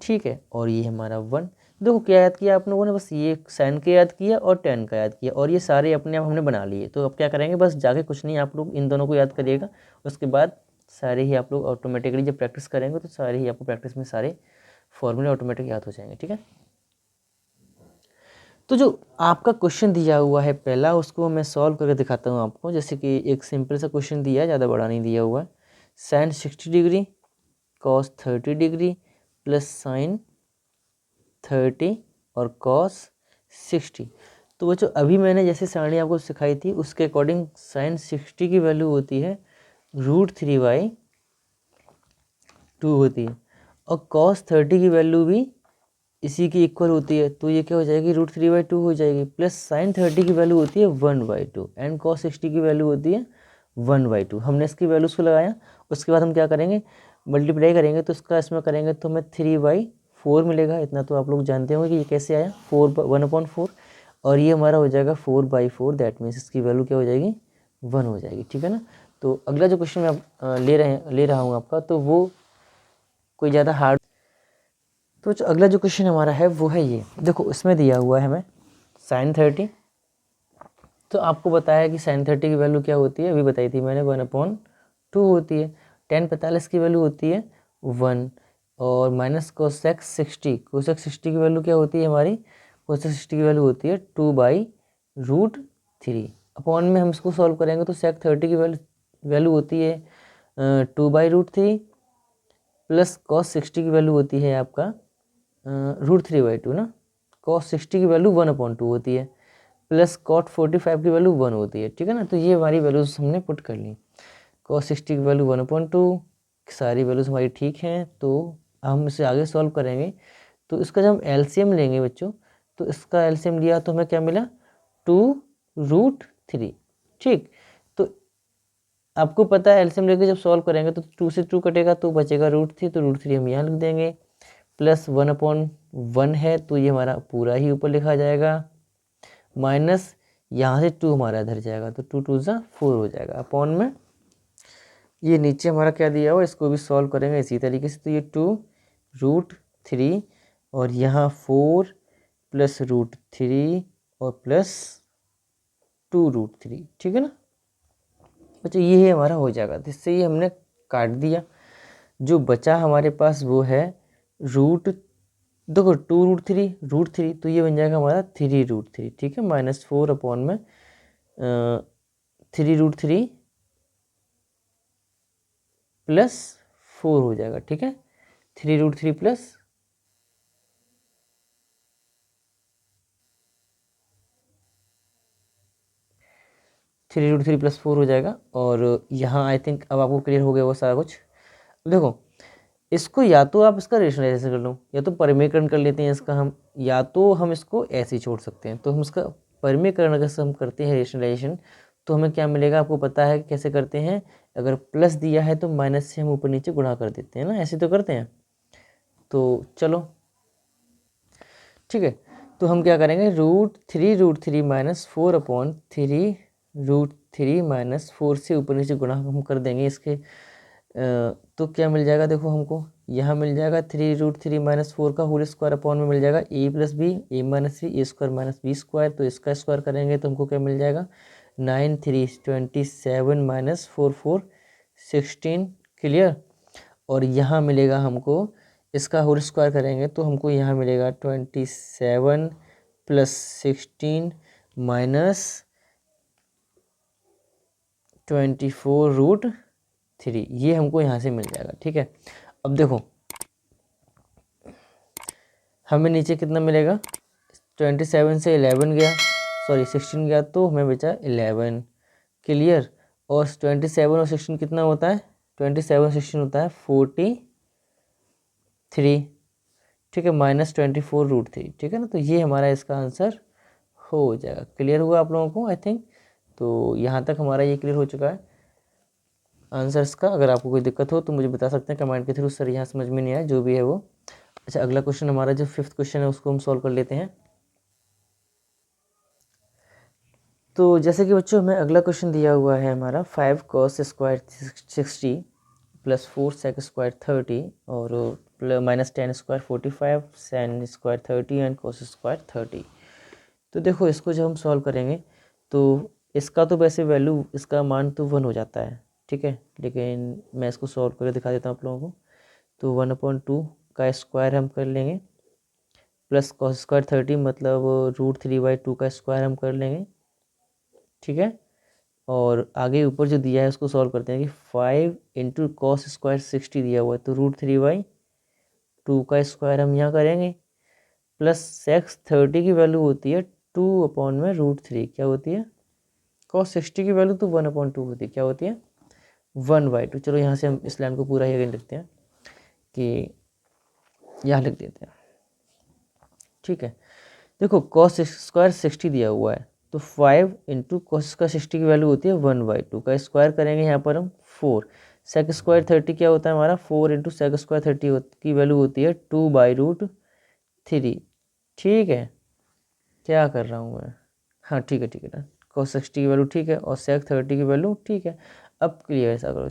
ठीक है, और ये हमारा 1। देखो क्या याद किया आप लोगों ने, बस ये साइन का याद किया और टेन का याद किया, और ये सारे अपने आप हमने बना लिए। तो अब क्या करेंगे, बस जाके कुछ नहीं, आप लोग इन दोनों को याद करिएगा, उसके बाद सारे ही आप लोग ऑटोमेटिकली जब प्रैक्टिस करेंगे तो सारे ही आपको प्रैक्टिस में सारे फॉर्मूले ऑटोमेटिक याद हो जाएंगे। ठीक है, तो जो आपका क्वेश्चन दिया हुआ है पहला, उसको मैं सॉल्व करके दिखाता हूँ आपको। जैसे कि एक सिंपल सा क्वेश्चन दिया है, ज़्यादा बड़ा नहीं दिया हुआ है। Sine 60 degree cos 30 degree plus sine 30 और कॉस 60। तो बच्चों अभी मैंने जैसे सारणी आपको सिखाई थी उसके अकॉर्डिंग साइन 60 की वैल्यू होती है √3/2 होती है, और कॉस 30 की वैल्यू भी इसी की इक्वल होती है। तो ये क्या हो जाएगी, √3/2 हो जाएगी, प्लस साइन 30 की वैल्यू होती है 1/2 एंड कॉस 60 की वैल्यू होती है 1/2। हमने इसकी वैल्यूज़ को लगाया, उसके बाद हम क्या करेंगे, मल्टीप्लाई करेंगे, तो इसका इसमें करेंगे तो हमें 3/4 मिलेगा। इतना तो आप लोग जानते होंगे कि ये कैसे आया, 1/4, और ये हमारा हो जाएगा 4/4। दैट मीन्स इसकी वैल्यू क्या हो जाएगी, 1 हो जाएगी। ठीक है ना। तो अगला जो क्वेश्चन मैं ले रहा हूँ आपका, तो वो कोई ज़्यादा हार्ड। तो जो अगला जो क्वेश्चन हमारा है वो है ये, देखो इसमें दिया हुआ है हमें साइन 30। तो आपको बताया कि साइन 30 की वैल्यू क्या होती है, अभी बताई थी मैंने, 1/2 होती है। टेन 45 की वैल्यू होती है 1, और माइनस कोसेक 60, कोसेक 60 की वैल्यू क्या होती है हमारी, कोसेक 60 की वैल्यू होती है 2/√3। अपॉन में हम इसको सॉल्व करेंगे तो सेक 30 की वैल्यू होती है 2/√3, प्लस कॉस 60 की वैल्यू होती है आपका √3/2 ना। कॉस 60 की वैल्यू 1/2 होती है, प्लस कॉट 45 की वैल्यू 1 होती है। ठीक है ना, तो ये हमारी वैल्यूज हमने पुट कर ली। कॉस 60 की वैल्यू 1/2, सारी वैल्यूज हमारी ठीक हैं। तो हम इसे आगे सॉल्व करेंगे, तो इसका जब हम एलसीएम लेंगे बच्चों, तो इसका एलसीएम लिया तो हमें क्या मिला, 2√3। ठीक, तो आपको पता है एलसीएम लेके जब सॉल्व करेंगे तो 2 से 2 कटेगा तो बचेगा √3, तो √3 हम यहाँ लिख देंगे, प्लस 1/1 है तो ये हमारा पूरा ही ऊपर लिखा जाएगा, माइनस यहाँ से 2 हमारा इधर जाएगा, तो 2 2 ज़ा 4 हो जाएगा अपॉन में ये नीचे हमारा क्या दिया हुआ, इसको भी सॉल्व करेंगे इसी तरीके से। तो ये 2√3 और यहाँ 4 प्लस √3 और प्लस 2√3, ठीक है ना बच्चों, ये हमारा हो जाएगा। तो इससे ये हमने काट दिया, जो बचा हमारे पास वो है रूट, देखो 2√3 तो ये बन जाएगा हमारा 3√3, ठीक है, -4 अपॉन में 3√3 प्लस 4 हो जाएगा, ठीक है, 3√3 प्लस 3√3 प्लस 4 हो जाएगा। और यहाँ आई थिंक अब आपको क्लियर हो गया वो सारा कुछ। देखो इसको या तो आप इसका रेशनलाइजेशन कर लो, या तो परिमेयकरण कर लेते हैं इसका हम, या तो हम इसको ऐसे ही छोड़ सकते हैं। तो हम इसका परिमेयकरण अगर हम करते हैं रेशनलाइजेशन, तो हमें क्या मिलेगा, आपको पता है कैसे करते हैं, अगर प्लस दिया है तो माइनस से हम ऊपर नीचे गुणा कर देते हैं ना, ऐसे तो करते हैं। तो चलो ठीक है, तो हम क्या करेंगे, √3 -4 अपॉन 3√3 -4 से ऊपर नीचे गुणा हम कर देंगे इसके। तो क्या मिल जाएगा, देखो हमको यहाँ मिल जाएगा 3√3 -4 का होल स्क्वायर अपॉन में मिल जाएगा a + b, a - c, a² - b square. तो इसका स्क्वायर करेंगे तो हमको क्या मिल जाएगा, 9 3 27 -4 4 16, क्लियर। और यहाँ मिलेगा हमको, इसका होल स्क्वायर करेंगे तो हमको यहाँ मिलेगा 27 + 16 -24√3, ये हमको यहाँ से मिल जाएगा, ठीक है। अब देखो हमें नीचे कितना मिलेगा, 27 से 11 गया, सॉरी 16 गया, तो हमें बचा 11, क्लियर। और 27 और 16 कितना होता है, 27 16 होता है 43, ठीक है, -24√3, ठीक है ना। तो ये हमारा इसका आंसर हो जाएगा। क्लियर हुआ आप लोगों को आई थिंक। तो यहाँ तक हमारा ये क्लियर हो चुका है आंसर्स का। अगर आपको कोई दिक्कत हो तो मुझे बता सकते हैं कमेंट के थ्रू, सर यहाँ समझ में नहीं आया, जो भी है वो। अच्छा अगला क्वेश्चन हमारा जो 5th क्वेश्चन है उसको हम सॉल्व कर लेते हैं। तो जैसे कि बच्चों हमें अगला क्वेश्चन दिया हुआ है हमारा 5 cos² 60 + 4 sec² 30 और -10² 45 sin² 30 एंड cos² 30। तो देखो इसको जब हम सॉल्व करेंगे तो इसका तो वैसे वैल्यू, इसका मान तो 1 हो जाता है, ठीक है, लेकिन मैं इसको सॉल्व करके दिखा देता हूँ आप लोगों को। तो 1/2 का स्क्वायर हम कर लेंगे, प्लस cos² 30 मतलब √3/2 का स्क्वायर हम कर लेंगे, ठीक है। और आगे ऊपर जो दिया है उसको सॉल्व करते हैं कि 5 × cos² 60 दिया हुआ है, तो √3/2 का स्क्वायर हम यहाँ करेंगे, प्लस sec 30 की वैल्यू होती है 2 अपॉन में √3, क्या होती है, cos 60 की वैल्यू तो 1/2 होती है, क्या होती है 1/2। चलो यहाँ से हम इस लाइन को पूरा ही अगेन लिखते हैं कि यहाँ लिख देते हैं, ठीक है। देखो cos² 60 दिया हुआ है, तो 5 × cos² 60 की वैल्यू होती है 1/2 का स्क्वायर करेंगे यहाँ पर हम 4, sec² 30 क्या होता है हमारा 4 × sec² 30 की वैल्यू होती है 2/√3, ठीक है। क्या कर रहा हूँ मैं, हाँ ठीक है ठीक है ना, cos 60 की वैल्यू ठीक है और sec 30 की वैल्यू ठीक है। अब क्लियर ऐसा करो,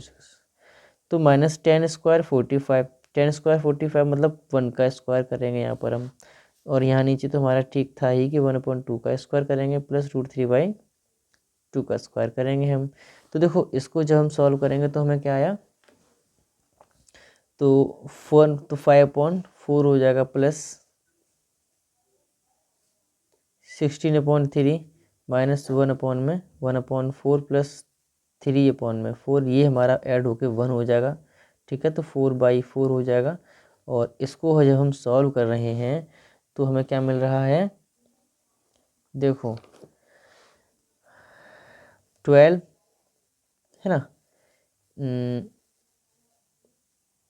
तो -10² 45, 10² 45 मतलब 1 का स्क्वायर करेंगे यहाँ पर हम, और यहाँ नीचे तो हमारा ठीक था ही कि 1/2 का स्क्वायर करेंगे प्लस √3/2 का स्क्वायर करेंगे हम। तो देखो इसको जब हम सॉल्व करेंगे तो हमें क्या आया, तो 5/4 हो जाएगा प्लस 16/3 -1/4 प्लस 3/4, ये हमारा ऐड होके 1 हो जाएगा, ठीक है। तो 4/4 हो जाएगा। और इसको जब हम सॉल्व कर रहे हैं तो हमें क्या मिल रहा है, देखो 12 है ना,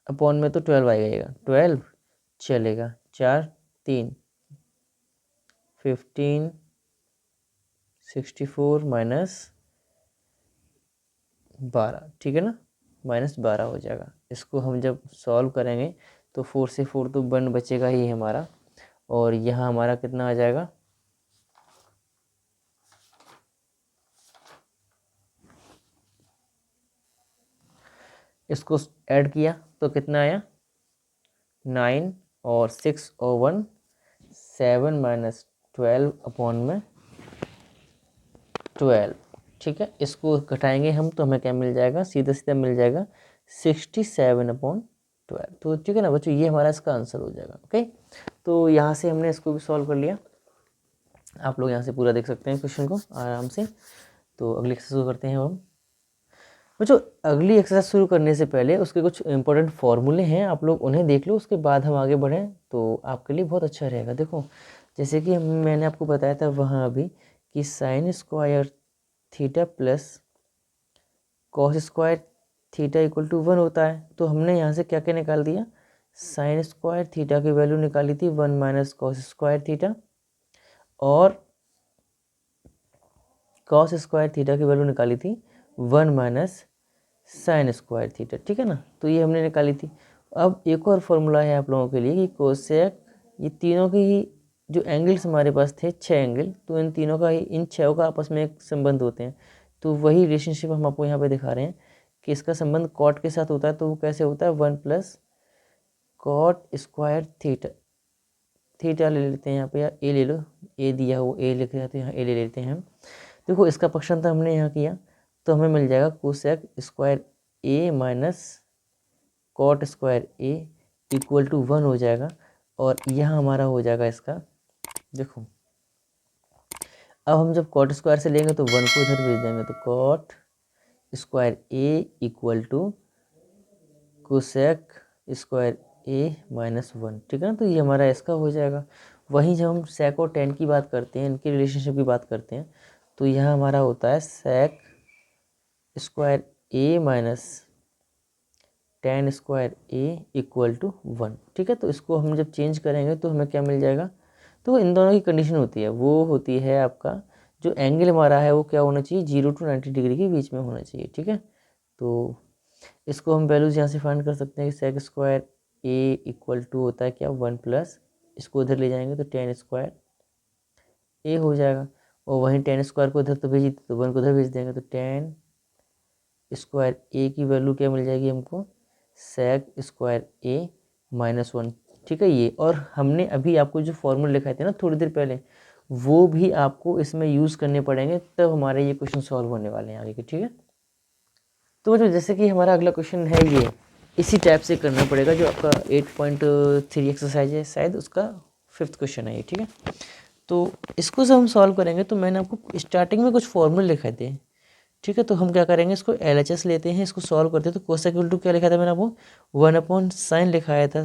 अपॉन में तो 12 आएगा, 12 चलेगा, 4 3 15 64 -12, ठीक है ना, -12 हो जाएगा। इसको हम जब सॉल्व करेंगे तो 4 से 4 तो 1 बचेगा ही हमारा, और यहाँ हमारा कितना आ जाएगा, इसको ऐड किया तो कितना आया 9 और 6 और 1 7 माइनस 12 अपॉन में 12। ठीक है, इसको घटाएंगे हम तो हमें क्या मिल जाएगा, सीधा सीधा मिल जाएगा 67/12। तो ठीक है ना बच्चों, ये हमारा इसका आंसर हो जाएगा। ओके, तो यहाँ से हमने इसको भी सॉल्व कर लिया। आप लोग यहाँ से पूरा देख सकते हैं क्वेश्चन को आराम से। तो अगली एक्सरसाइज शुरू करते हैं हम बच्चों। अगली एक्सरसाइज शुरू करने से पहले उसके कुछ इंपॉर्टेंट फॉर्मूले हैं, आप लोग उन्हें देख लो, उसके बाद हम आगे बढ़ें तो आपके लिए बहुत अच्छा रहेगा। देखो, जैसे कि मैंने आपको बताया था वहाँ अभी कि sine square theta plus cos square theta equal to 1 होता है। तो हमने यहाँ से क्या क्या निकाल दिया, साइन स्क्वायर थीटा की वैल्यू निकाली थी 1 माइनस कॉस स्क्वायर थीटा, और कॉस स्क्वायर थीटा की वैल्यू निकाली थी 1 माइनस साइन स्क्वायर थीटा। ठीक है ना, तो ये हमने निकाली थी। अब एक और फॉर्मूला है आप लोगों के लिए कि कोसेक, ये तीनों की ही जो एंगल्स हमारे पास थे 6 एंगल, तो इन तीनों का ही, इन 6 का आपस में एक संबंध होते हैं। तो वही रिलेशनशिप हम आपको यहाँ पे दिखा रहे हैं कि इसका संबंध कॉट के साथ होता है। तो वो कैसे होता है, 1 plus cot square theta, theta ले लेते हैं यहाँ पे, या ए ले लो, ए दिया हो ए लिख रहे हैं तो यहाँ ए ले लेते हैं हम। देखो, इसका पक्षांतर हमने यहाँ किया तो हमें मिल जाएगा cosec square A minus cot square A equal to 1 हो जाएगा। और यहाँ हमारा हो जाएगा इसका, देखो अब हम जब कॉट स्क्वायर से लेंगे तो 1 को इधर भेज देंगे, तो cot square A equal to cosec square A minus 1। ठीक है ना, तो ये हमारा इसका हो जाएगा। वहीं जब हम सेक और टेन की बात करते हैं, इनकी रिलेशनशिप की बात करते हैं, तो यहाँ हमारा होता है sec square A minus tan square A equal to 1। ठीक है, तो इसको हम जब चेंज करेंगे तो हमें क्या मिल जाएगा, तो इन दोनों की कंडीशन होती है, वो होती है आपका जो एंगल हमारा है वो क्या होना चाहिए, 0 to 90 डिग्री के बीच में होना चाहिए। ठीक है, तो इसको हम वैल्यूज यहाँ से फाइंड कर सकते हैं कि sec square A equal to होता है क्या 1 प्लस, इसको उधर ले जाएंगे तो टेन स्क्वायर ए हो जाएगा, और वहीं टेन स्क्वायर को उधर तो भेजी तो 1 को उधर भेज देंगे, तो टेन स्क्वायर ए की वैल्यू क्या मिल जाएगी हमको, सेक स्क्वायर ए माइनस 1। ठीक है, ये और हमने अभी आपको जो फॉर्मूला लिखाए थे ना थोड़ी देर पहले, वो भी आपको इसमें यूज़ करने पड़ेंगे, तब हमारे ये क्वेश्चन सॉल्व होने वाले हैं आगे के। ठीक है, तो जैसे कि हमारा अगला क्वेश्चन है, ये इसी टाइप से करना पड़ेगा जो आपका 8.3 एक्सरसाइज है, शायद उसका 5th क्वेश्चन है ये। ठीक है, तो इसको जब हम सॉल्व करेंगे तो मैंने आपको स्टार्टिंग में कुछ फॉर्मूले लिखाए थे। ठीक है, तो हम क्या करेंगे, इसको LHS लेते हैं, इसको सॉल्व करते हैं। तो कोसेक इक्वल टू क्या लिखा था मैंने आपको, 1/sin लिखाया था।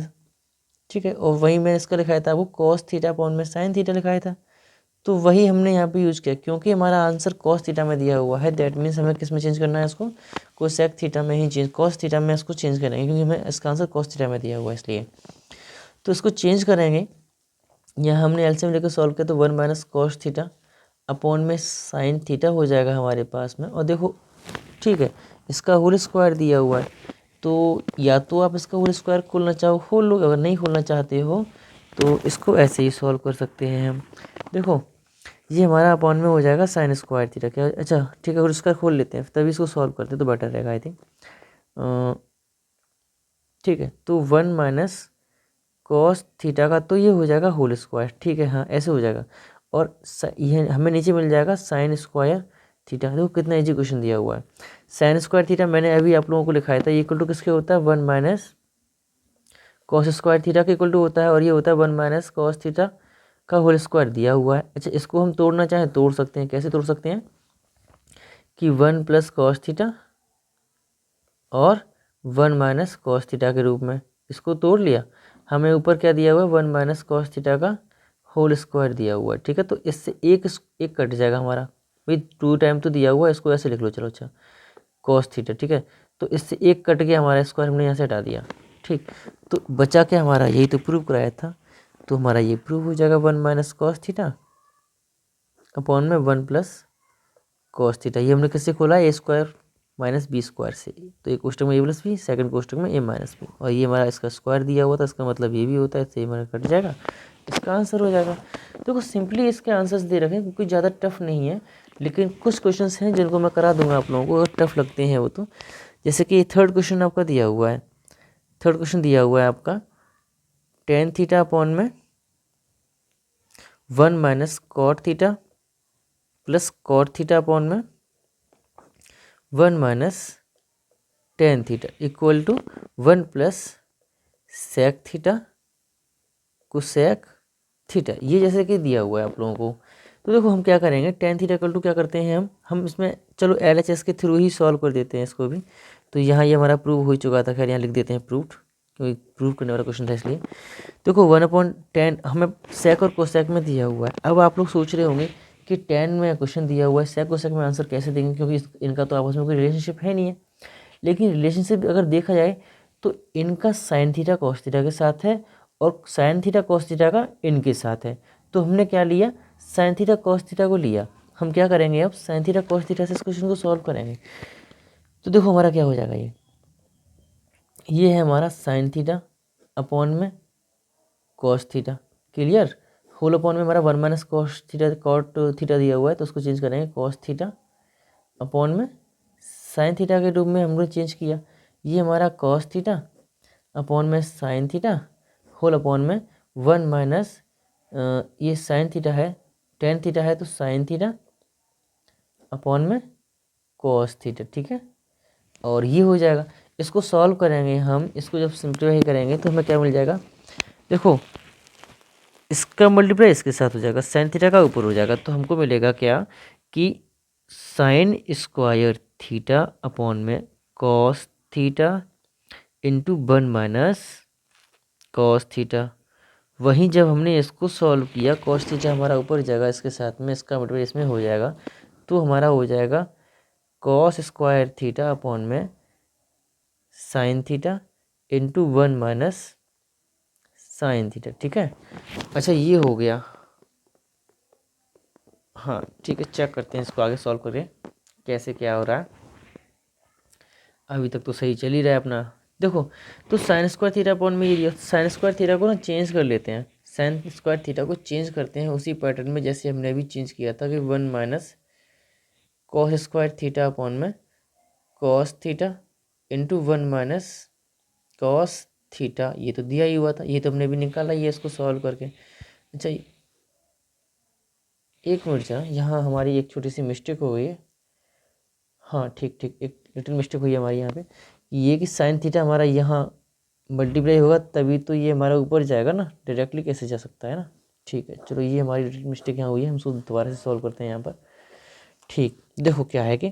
ठीक है, और वही मैंने इसका लिखाया था आपको कॉस थीटा अपॉन में साइन थीटा लिखाया था। तो वही हमने यहाँ पे यूज़ किया, क्योंकि हमारा आंसर कॉस थीटा में दिया हुआ है, दैट मीन्स हमें किस में चेंज करना है इसको, कोसेक थीटा में ही चेंज, कॉस थीटा में इसको चेंज करेंगे, क्योंकि हमें इसका आंसर कॉस थीटा में दिया हुआ है इसलिए। तो इसको चेंज करेंगे, यहाँ हमने एलसीएम लेकर सॉल्व किया तो 1 माइनस कॉस थीटा अपॉन में साइन थीटा हो जाएगा हमारे पास में। और देखो, ठीक है, इसका होल स्क्वायर दिया हुआ है, तो या तो आप इसका होल स्क्वायर खोलना चाहो खोल लो, अगर नहीं खोलना चाहते हो तो इसको ऐसे ही सॉल्व कर सकते हैं हम। देखो, ये हमारा अपॉन में हो जाएगा साइन स्क्वायर थीटा, क्या, अच्छा ठीक है, होल स्क्वायर खोल लेते हैं तभी इसको सॉल्व करते तो बेटर रहेगा आई थिंक। ठीक है, तो 1 माइनस कॉस थीटा का तो ये हो जाएगा होल स्क्वायर। ठीक है, हाँ ऐसे हो जाएगा, और ये हमें नीचे मिल जाएगा साइन स्क्वायर थीटा। देखो कितना इजी क्वेश्चन दिया हुआ है। साइन स्क्वायर थीटा मैंने अभी आप लोगों को लिखाया था, ये इक्वल टू किसके होता है, 1 माइनस कॉस स्क्वायर थीटा के इक्वल टू होता है, और ये होता है 1 माइनस कॉस थीटा का होल स्क्वायर दिया हुआ है। अच्छा, इसको हम तोड़ना चाहें तोड़ सकते हैं, कैसे तोड़ सकते हैं कि 1 प्लस कॉस थीटा और 1 माइनस कॉस थीटा के रूप में इसको तोड़ लिया, हमें ऊपर क्या दिया हुआ है, 1 माइनस कॉस थीटा का होल स्क्वायर दिया हुआ है। ठीक है, तो इससे एक कट जाएगा हमारा, भाई 2 टाइम तो दिया हुआ है, इसको ऐसे लिख लो, चलो अच्छा कॉस थीटा। ठीक है, तो इससे एक कट गया हमारा स्क्वायर, हमने यहाँ से हटा दिया। ठीक, तो बचा क्या हमारा, यही तो प्रूव कराया था, तो हमारा ये प्रूव हो जाएगा 1 माइनस कॉस थीटा अपॉन में 1 प्लस कॉस थीटा। ये हमने किससे खोला, ए स्क्वायर माइनस बी स्क्वायर से, तो एक कोष्टक में ए प्लस बी, सेकंड कोष्टक में ए माइनस बी, और ये हमारा इसका स्क्वायर दिया हुआ था, इसका मतलब ये भी होता है, इससे हमारा कट जाएगा, इसका आंसर हो जाएगा। देखो सिंपली इसके आंसर्स दे रखे हैं, क्योंकि ज़्यादा टफ नहीं है, लेकिन कुछ क्वेश्चंस हैं जिनको मैं करा दूंगा आप लोगों को, अगर टफ लगते हैं वो तो जैसे कि थर्ड क्वेश्चन आपका दिया हुआ है, थर्ड क्वेश्चन दिया हुआ है आपका टेन थीटा अपॉन में 1 minus cot theta plus cot theta upon में 1 minus tan theta equal to 1 plus sec theta cosec theta. ये जैसे कि दिया हुआ है आप लोगों को। तो देखो हम क्या करेंगे, टेन थीटा इक्वल टू क्या करते हैं हम इसमें चलो LHS के थ्रू ही सॉल्व कर देते हैं इसको भी। तो यहाँ ये हमारा प्रूव हो चुका था, खैर यहाँ लिख देते हैं प्रूव्ड, क्योंकि प्रूव करने वाला क्वेश्चन था इसलिए। देखो 1/10 हमें सेक और कोसेक में दिया हुआ है। अब आप लोग सोच रहे होंगे कि 10 में क्वेश्चन दिया हुआ है, सेक कोसेक में आंसर कैसे देंगे, क्योंकि इनका तो आपस में कोई रिलेशनशिप है नहीं है। लेकिन रिलेशनशिप अगर देखा जाए तो इनका साइन थीटा कॉस थीटा के साथ है और साइन थीटा कॉस थीटा का इनके साथ है। तो हमने क्या लिया, साइन थीटा कॉस थीटा को लिया। हम क्या करेंगे अब, साइन थीटा कॉस थीटा से इस क्वेश्चन को सॉल्व करेंगे। तो देखो हमारा क्या हो जाएगा, ये है हमारा साइन थीटा अपॉन में cos theta, clear. Whole upon में हमारा 1 minus cos theta cot theta दिया हुआ है, तो उसको चेंज करेंगे कॉस थीटा अपॉन में साइन थीटा के रूप में हमने चेंज किया। ये हमारा कॉस थीटा अपॉन में साइन थीटा होल अपॉन में 1 माइनस ये साइन थीटा है, टेन थीटा है तो साइन थीटा अपॉन में कॉस थीटा, ठीक है। और ये हो जाएगा, इसको सॉल्व करेंगे हम, इसको जब सिंप्लीफाई करेंगे तो हमें क्या मिल जाएगा, देखो इसका मल्टीप्लाई इसके साथ हो जाएगा, साइन थीटा का ऊपर हो जाएगा। तो हमको मिलेगा क्या कि साइन स्क्वायर थीटा अपॉन में cos theta into 1 minus cos theta. वहीं जब हमने इसको सॉल्व किया, कॉस थीटा हमारा ऊपर जाएगा इसके साथ में, इसका मल्टीप्लाई इसमें हो जाएगा, तो हमारा हो जाएगा कॉस स्क्वायर थीटा अपॉन में sine theta into 1 minus sine theta, ठीक है। अच्छा ये हो गया, हाँ ठीक है, चेक करते हैं इसको आगे सॉल्व करके कैसे क्या हो रहा है। अभी तक तो सही चल ही रहा है अपना। देखो तो साइन स्क्वायर थीटा अपॉन में ये साइन स्क्वायर थीटा को ना चेंज कर लेते हैं, साइन स्क्वायर थीटा को चेंज करते हैं उसी पैटर्न में जैसे हमने अभी चेंज किया था कि 1 minus cos square theta upon में cos theta into 1 minus cos theta. ये तो दिया ही हुआ था, ये तो हमने भी निकाला ही है इसको सॉल्व करके। अच्छा एक मिनट जरा, यहाँ हमारी एक छोटी सी मिस्टेक हो गई है। हाँ ठीक ठीक, एक लिटिल मिस्टेक हुई है हमारी यहाँ पे, ये कि साइन थीटा हमारा यहाँ मल्टीप्लाई होगा तभी तो ये हमारा ऊपर जाएगा ना, डायरेक्टली कैसे जा सकता है ना। ठीक है चलो, ये हमारी लिटिल मिस्टेक यहाँ हुई है, हम उसको दोबारा से सॉल्व करते हैं यहाँ पर। ठीक, देखो क्या है कि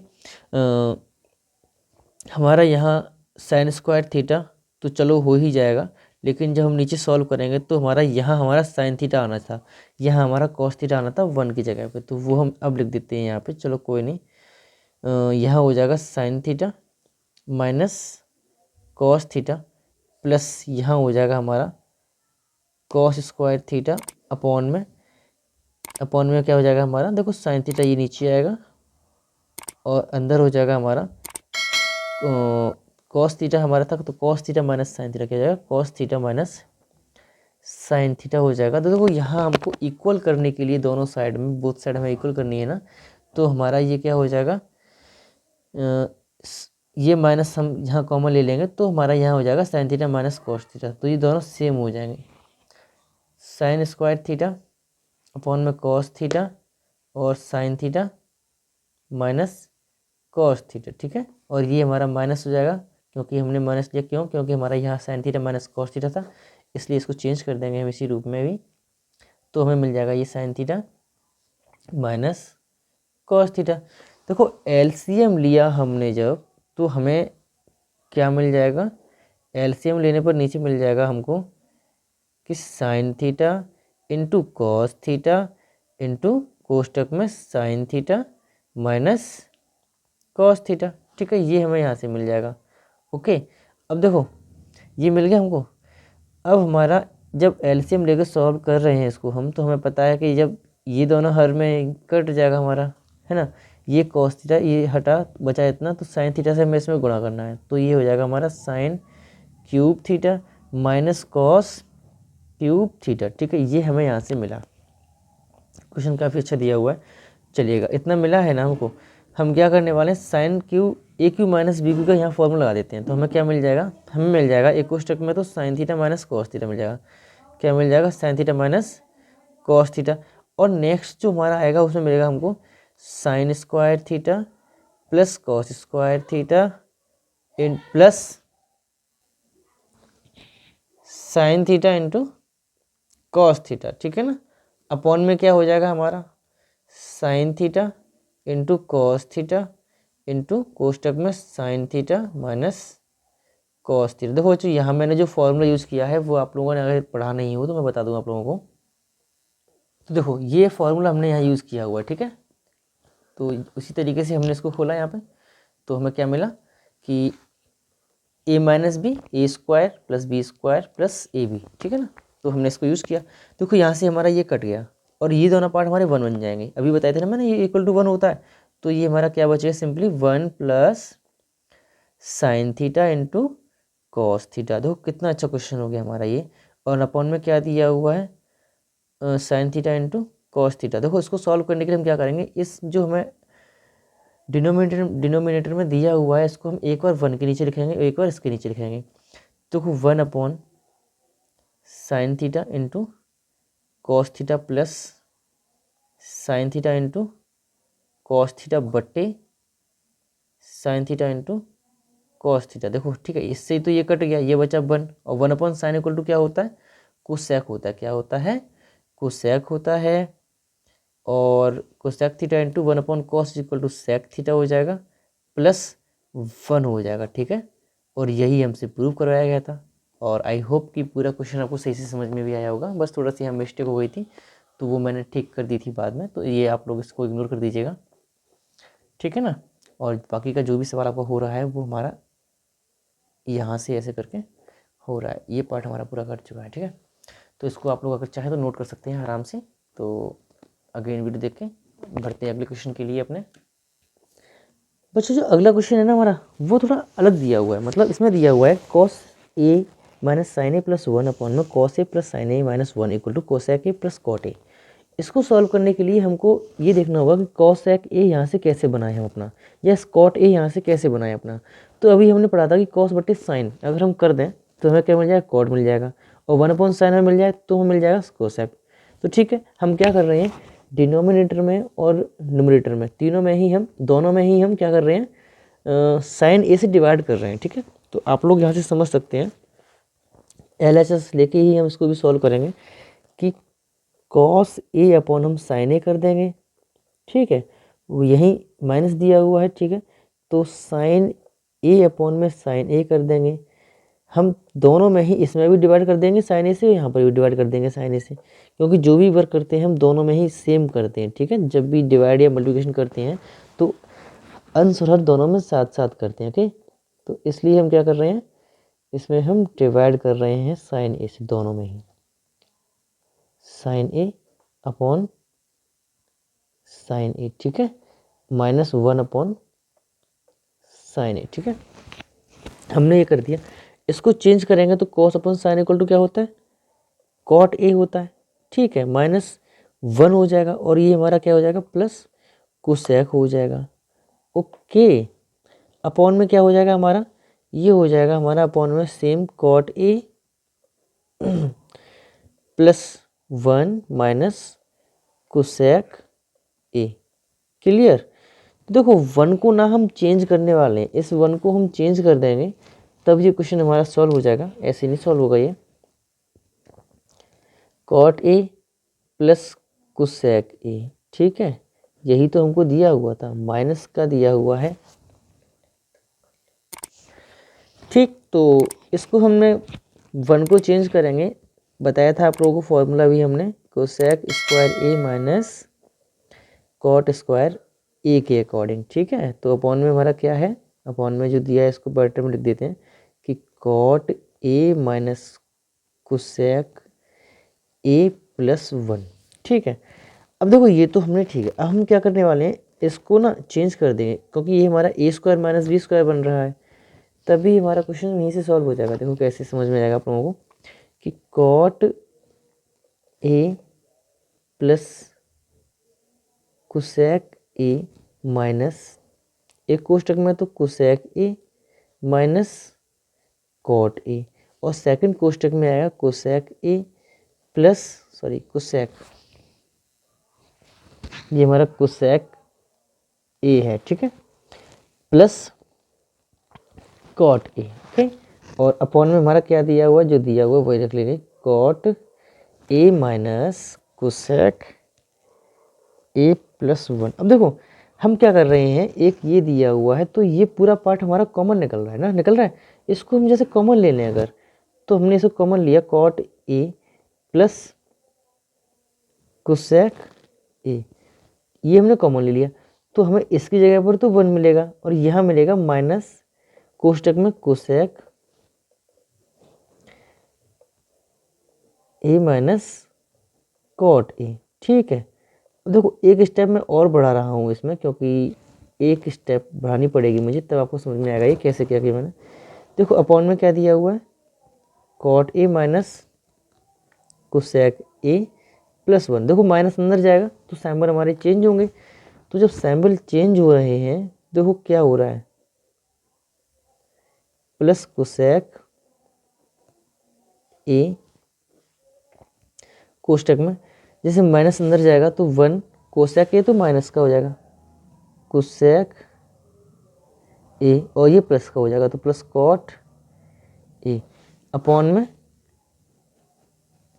हमारा यहाँ साइन स्क्वायर थीटा तो चलो हो ही जाएगा, लेकिन जब हम नीचे सॉल्व करेंगे तो हमारा यहाँ हमारा साइन थीटा आना था, यहाँ हमारा कॉस थीटा आना था 1 की जगह पे, तो वो हम अब लिख देते हैं यहाँ पे। चलो कोई नहीं, यहाँ हो जाएगा sine theta minus cos theta plus यहाँ हो जाएगा हमारा कॉस स्क्वायर थीटा अपॉन में क्या हो जाएगा हमारा, देखो साइन थीटा ये नीचे आएगा और अंदर हो जाएगा हमारा कॉस थीटा हमारा था, तो cos theta minus sine theta क्या हो जाएगा, cos theta minus sine theta हो जाएगा। तो देखो यहाँ हमको इक्वल करने के लिए दोनों साइड में, बोथ साइड हमें इक्वल करनी है ना, तो हमारा ये क्या हो जाएगा, ये माइनस हम यहाँ कॉमन ले लेंगे तो हमारा यहाँ हो जाएगा sine theta minus cos theta, तो ये दोनों सेम हो जाएंगे। साइन स्क्वायर थीटा अपॉन में कॉस थीटा और sign theta minus cos theta, ठीक है। और ये हमारा माइनस हो जाएगा, क्योंकि हमने माइनस लिया, क्यों, क्योंकि हमारा यहाँ sign theta minus cos theta था, इसलिए इसको चेंज कर देंगे हम इसी रूप में भी। तो हमें मिल जाएगा ये sine theta minus cos theta. देखो एलसीएम लिया हमने जब, तो हमें क्या मिल जाएगा, एलसीएम लेने पर नीचे मिल जाएगा हमको कि sine theta into cos theta into कोष्टक में sine theta minus cos theta, ठीक है। ये हमें यहाँ से मिल जाएगा, ओके। अब देखो ये मिल गया हमको। अब हमारा जब एलसीएम लेकर सॉल्व कर रहे हैं इसको हम, तो हमें पता है कि जब ये दोनों हर में कट जाएगा हमारा, है ना, ये कॉस थीटा ये हटा बचा इतना, तो साइन थीटा से हमें इसमें गुणा करना है, तो ये हो जाएगा हमारा sine cube theta minus cos cube theta, ठीक है। ये हमें यहाँ से मिला, क्वेश्चन काफ़ी अच्छा दिया हुआ है। चलिएगा इतना मिला है ना हमको, हम क्या करने वाले हैं, साइन क्यूब ए क्यू माइनस बी क्यू का यहाँ फॉर्मूला लगा देते हैं, तो हमें क्या मिल जाएगा, हमें मिल जाएगा एक कोष्टक में तो sine theta minus cos theta मिल जाएगा। क्या मिल जाएगा, sine theta minus cos theta. और नेक्स्ट जो हमारा आएगा उसमें मिलेगा हमको sine square theta plus cos square theta इन plus sine theta into cos theta, ठीक है ना। अपॉन में क्या हो जाएगा हमारा, sine theta into cos theta into कोष्टक में sine theta minus cos theta. देखो बच्चों, यहाँ मैंने जो फॉर्मूला यूज़ किया है वो आप लोगों ने अगर पढ़ा नहीं हो तो मैं बता दूँ आप लोगों को। तो देखो ये फॉर्मूला हमने यहाँ यूज़ किया हुआ है, ठीक है। तो उसी तरीके से हमने इसको खोला यहाँ पे, तो हमें क्या मिला कि A minus B A square plus B square plus A B, ठीक है ना। तो हमने इसको यूज़ किया। देखो यहाँ से हमारा ये कट गया और ये दोनों पार्ट हमारे 1 बन जाएंगे। अभी बताए थे ना मैंने, ये इक्वल टू 1 होता है। तो ये हमारा क्या बचेगा, simply 1 plus sine theta into cos theta. देखो कितना अच्छा क्वेश्चन हो गया हमारा ये। और अपॉन में क्या दिया हुआ है, sign theta into cos theta. देखो इसको सॉल्व करने के लिए हम क्या करेंगे, इस जो हमें डिनोमिनेटर में दिया हुआ है इसको हम एक बार 1 के नीचे लिखेंगे, एक बार इसके नीचे लिखेंगे। तो 1 upon sine theta into cos theta plus sine theta into cos theta बट्टे sine theta into cos theta. देखो ठीक है, इससे तो ये कट गया, ये बचा 1। और 1 अपॉन साइन इक्वल टू क्या होता है, कोसेक होता है। क्या होता है, कोसेक होता है। और cosec theta into 1 upon cos equal to sec theta हो जाएगा प्लस 1 हो जाएगा, ठीक है। और यही हमसे प्रूव करवाया गया था। और आई होप कि पूरा क्वेश्चन आपको सही से समझ में भी आया होगा। बस थोड़ा सी यहाँ मिस्टेक हो गई थी तो वो मैंने ठीक कर दी थी बाद में, तो ये आप लोग इसको इग्नोर कर दीजिएगा, ठीक है ना। और बाकी का जो भी सवाल आपको हो रहा है वो हमारा यहाँ से ऐसे करके हो रहा है। ये पार्ट हमारा पूरा कर चुका है, ठीक है। तो इसको आप लोग अगर चाहें तो नोट कर सकते हैं आराम से। तो अगेन वीडियो देख के बढ़ते हैं अगले क्वेश्चन के लिए अपने। बच्चों जो अगला क्वेश्चन है ना हमारा, वो थोड़ा अलग दिया हुआ है। मतलब इसमें दिया हुआ है cos A minus sine A plus 1 upon में cos A plus sine A minus 1 equal to cosec A plus cot A. इसको सॉल्व करने के लिए हमको ये देखना होगा कि कोसेक ए यहाँ से कैसे बनाए हम अपना, या कॉट ए यहाँ से कैसे बनाए अपना। तो अभी हमने पढ़ा था कि कॉस बटे साइन अगर हम कर दें तो हमें क्या मिल जाएगा, कॉट मिल जाएगा। और 1 अपॉन साइन में मिल जाए तो हमें मिल जाएगा कोसेक। तो ठीक है, हम क्या कर रहे हैं, डिनोमिनेटर में और न्यूमरेटर में तीनों में ही हम दोनों में ही हम क्या कर रहे हैं, साइन ए से डिवाइड कर रहे हैं, ठीक है। तो आप लोग यहाँ से समझ सकते हैं, LHS लेके ही हम इसको भी सॉल्व करेंगे कि कॉस ए अपॉन हम साइन ए कर देंगे, ठीक है। वो यहीं माइनस दिया हुआ है, ठीक है। तो साइन ए अपॉन में साइन ए कर देंगे। हम दोनों में ही, इसमें भी डिवाइड कर देंगे साइन ए से, यहाँ पर भी डिवाइड कर देंगे साइन ए से, क्योंकि जो भी वर्क करते हैं हम दोनों में ही सेम करते हैं, ठीक है। जब भी डिवाइड या मल्टीप्लिकेशन करते हैं तो अंश और हर दोनों में साथ साथ करते हैं, ओके। तो इसलिए हम क्या कर रहे हैं, इसमें हम डिवाइड कर रहे हैं साइन ए से, दोनों में ही साइन ए अपॉन साइन ए, ठीक है, माइनस 1 अपॉन साइन ए, ठीक है। हमने ये कर दिया। इसको चेंज करेंगे तो cos upon sine equal to क्या होता है, कॉट ए होता है, ठीक है। माइनस 1 हो जाएगा और ये हमारा क्या हो जाएगा, प्लस कोसेक हो जाएगा, ओके। अपॉन में क्या हो जाएगा हमारा, ये हो जाएगा हमारा अपॉन में same cot A plus 1 minus cosec A, clear. देखो 1 को ना हम चेंज करने वाले हैं, इस 1 को हम चेंज कर देंगे तब ये क्वेश्चन हमारा सॉल्व हो जाएगा, ऐसे नहीं सॉल्व होगा ये। Cot A plus cosec A, ठीक है, यही तो हमको दिया हुआ था, माइनस का दिया हुआ है, ठीक। तो इसको हमने 1 को चेंज करेंगे, बताया था आप लोगों को फॉर्मूला भी हमने, cosec square A minus cot square ए के अकॉर्डिंग, ठीक है। तो अपॉन में हमारा क्या है, अपॉन में जो दिया है इसको ब्रैकेट में लिख देते हैं कि cot A minus cosec A plus 1, ठीक है। अब देखो ये तो हमने, ठीक है, अब हम क्या करने वाले हैं, इसको ना चेंज कर देंगे क्योंकि ये हमारा ए स्क्वायर माइनस बी स्क्वायर बन रहा है, तभी हमारा क्वेश्चन वहीं से सॉल्व हो जाएगा। देखो कैसे समझ में आएगा आप लोगों को कि cot A plus cosec A minus एक कोष्टक में तो cosec A minus cot A, और सेकंड कोष्टक में आएगा कोसेक ए प्लस कोसेक, ये हमारा कोसेक ए है, ठीक है, प्लस कॉट ए, ओके। और अपॉन में हमारा क्या दिया हुआ, जो दिया हुआ वही रख लेंगे, cot A minus cosec A plus 1। अब देखो हम क्या कर रहे हैं, एक ये दिया हुआ है तो ये पूरा पार्ट हमारा कॉमन निकल रहा है ना, निकल रहा है। इसको हम जैसे कॉमन ले लें अगर, तो हमने इसको कॉमन लिया, cot A plus cosec A, ये हमने कॉमन ले लिया, तो हमें इसकी जगह पर तो 1 मिलेगा, और यहाँ मिलेगा माइनस कोष्टक में cosec A minus cot A, ठीक है। देखो एक स्टेप मैं और बढ़ा रहा हूँ इसमें, क्योंकि एक स्टेप बढ़ानी पड़ेगी मुझे, तब आपको समझ में आएगा ये कैसे क्या किया मैंने। देखो अपॉन में क्या दिया हुआ है, cot A minus cosec A plus 1। देखो माइनस अंदर जाएगा तो सैम्बल हमारे चेंज होंगे, तो जब सैम्बल चेंज हो रहे हैं देखो क्या हो रहा है, प्लस कोसेक ए कोष्टक में, जैसे माइनस अंदर जाएगा तो 1 कोसेक ए तो माइनस का हो जाएगा, कोसेक ए, और ये प्लस का हो जाएगा तो प्लस कॉट ए, अपॉन में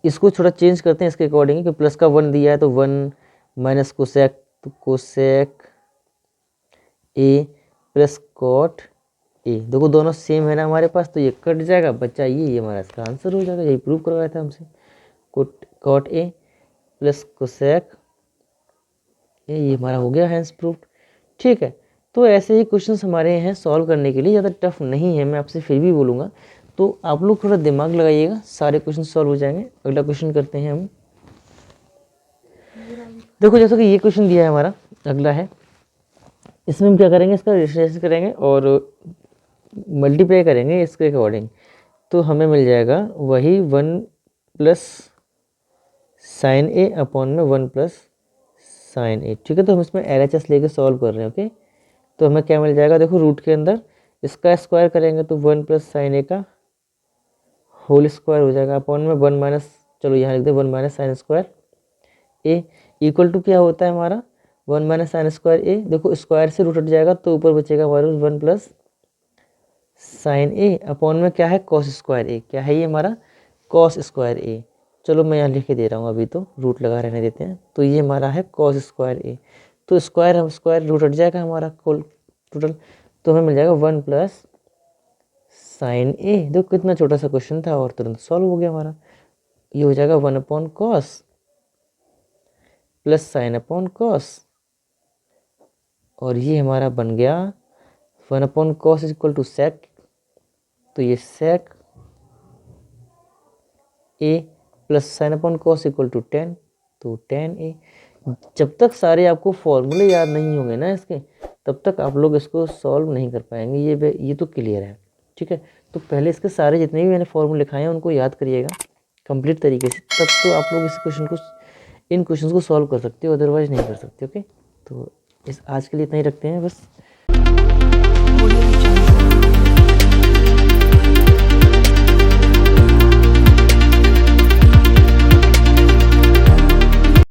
इसको थोड़ा चेंज करते हैं इसके अकॉर्डिंग, कि प्लस का 1 दिया है तो 1 माइनस कोसेक, तो cosec A plus cot A. देखो दोनों सेम है ना हमारे पास, तो ये कट जाएगा, बच्चा ये हमारा इसका आंसर हो जाएगा, यही प्रूव करवाया था हमसे, कॉट ए प्लस कोसेक ये हमारा हो गया हैंस प्रूफ, ठीक है। तो ऐसे ही क्वेश्चंस हमारे हैं सॉल्व करने के लिए, ज़्यादा टफ नहीं है, मैं आपसे फिर भी बोलूँगा, तो आप लोग थोड़ा दिमाग लगाइएगा, सारे क्वेश्चन सॉल्व हो जाएंगे। अगला क्वेश्चन करते हैं हम। देखो जैसा कि ये क्वेश्चन दिया है हमारा, अगला है, इसमें हम क्या करेंगे, इसका रेशनलाइजेशन करेंगे और मल्टीप्लाई करेंगे इसके अकॉर्डिंग, तो हमें मिल जाएगा वही 1 प्लस साइन ए अपॉन में 1 प्लस साइन ए, ठीक है। तो हम इसमें LHS लेके सॉल्व कर रहे हैं, ओके। तो हमें क्या मिल जाएगा, देखो रूट के अंदर इसका स्क्वायर करेंगे तो 1 प्लस साइन ए का होल स्क्वायर हो जाएगा, अपॉन में 1 माइनस, चलो यहाँ लिख दे 1 minus sine square A, equal to क्या होता है हमारा 1 माइनस साइन स्क्वायर ए। देखो स्क्वायर से रूट हट जाएगा तो ऊपर बचेगा हमारे 1 प्लस साइन ए, अपॉन में क्या है कॉस स्क्वायर ए, क्या है ये हमारा कॉस स्क्वायर ए। चलो मैं यहाँ लिख के दे रहा हूँ, अभी तो रूट लगा रहने देते हैं, तो ये हमारा है कॉस स्क्वायर ए, तो स्क्वायर हम स्क्वायर रूट हट जाएगा हमारा कुल टोटल, तो हमें मिल जाएगा 1 प्लस साइन ए। देखो कितना छोटा सा क्वेश्चन था और तुरंत सॉल्व हो गया हमारा, ये हो जाएगा 1 upon cos plus sine upon cos, और ये हमारा बन गया 1 upon cos is equal to sec, तो ये sec A plus sine upon cos equal to 10, तो 10 ए। जब तक सारे आपको फॉर्मूले याद नहीं होंगे ना इसके, तब तक आप लोग इसको सॉल्व नहीं कर पाएंगे, ये तो क्लियर है, ठीक है। तो पहले इसके सारे जितने भी मैंने फॉर्मूले लिखाए हैं उनको याद करिएगा कंप्लीट तरीके से, तब तो आप लोग इस क्वेश्चन को, इन क्वेश्चंस को सॉल्व कर सकते हो, अदरवाइज नहीं कर सकते, ओके। तो इस आज के लिए इतना ही रखते हैं बस।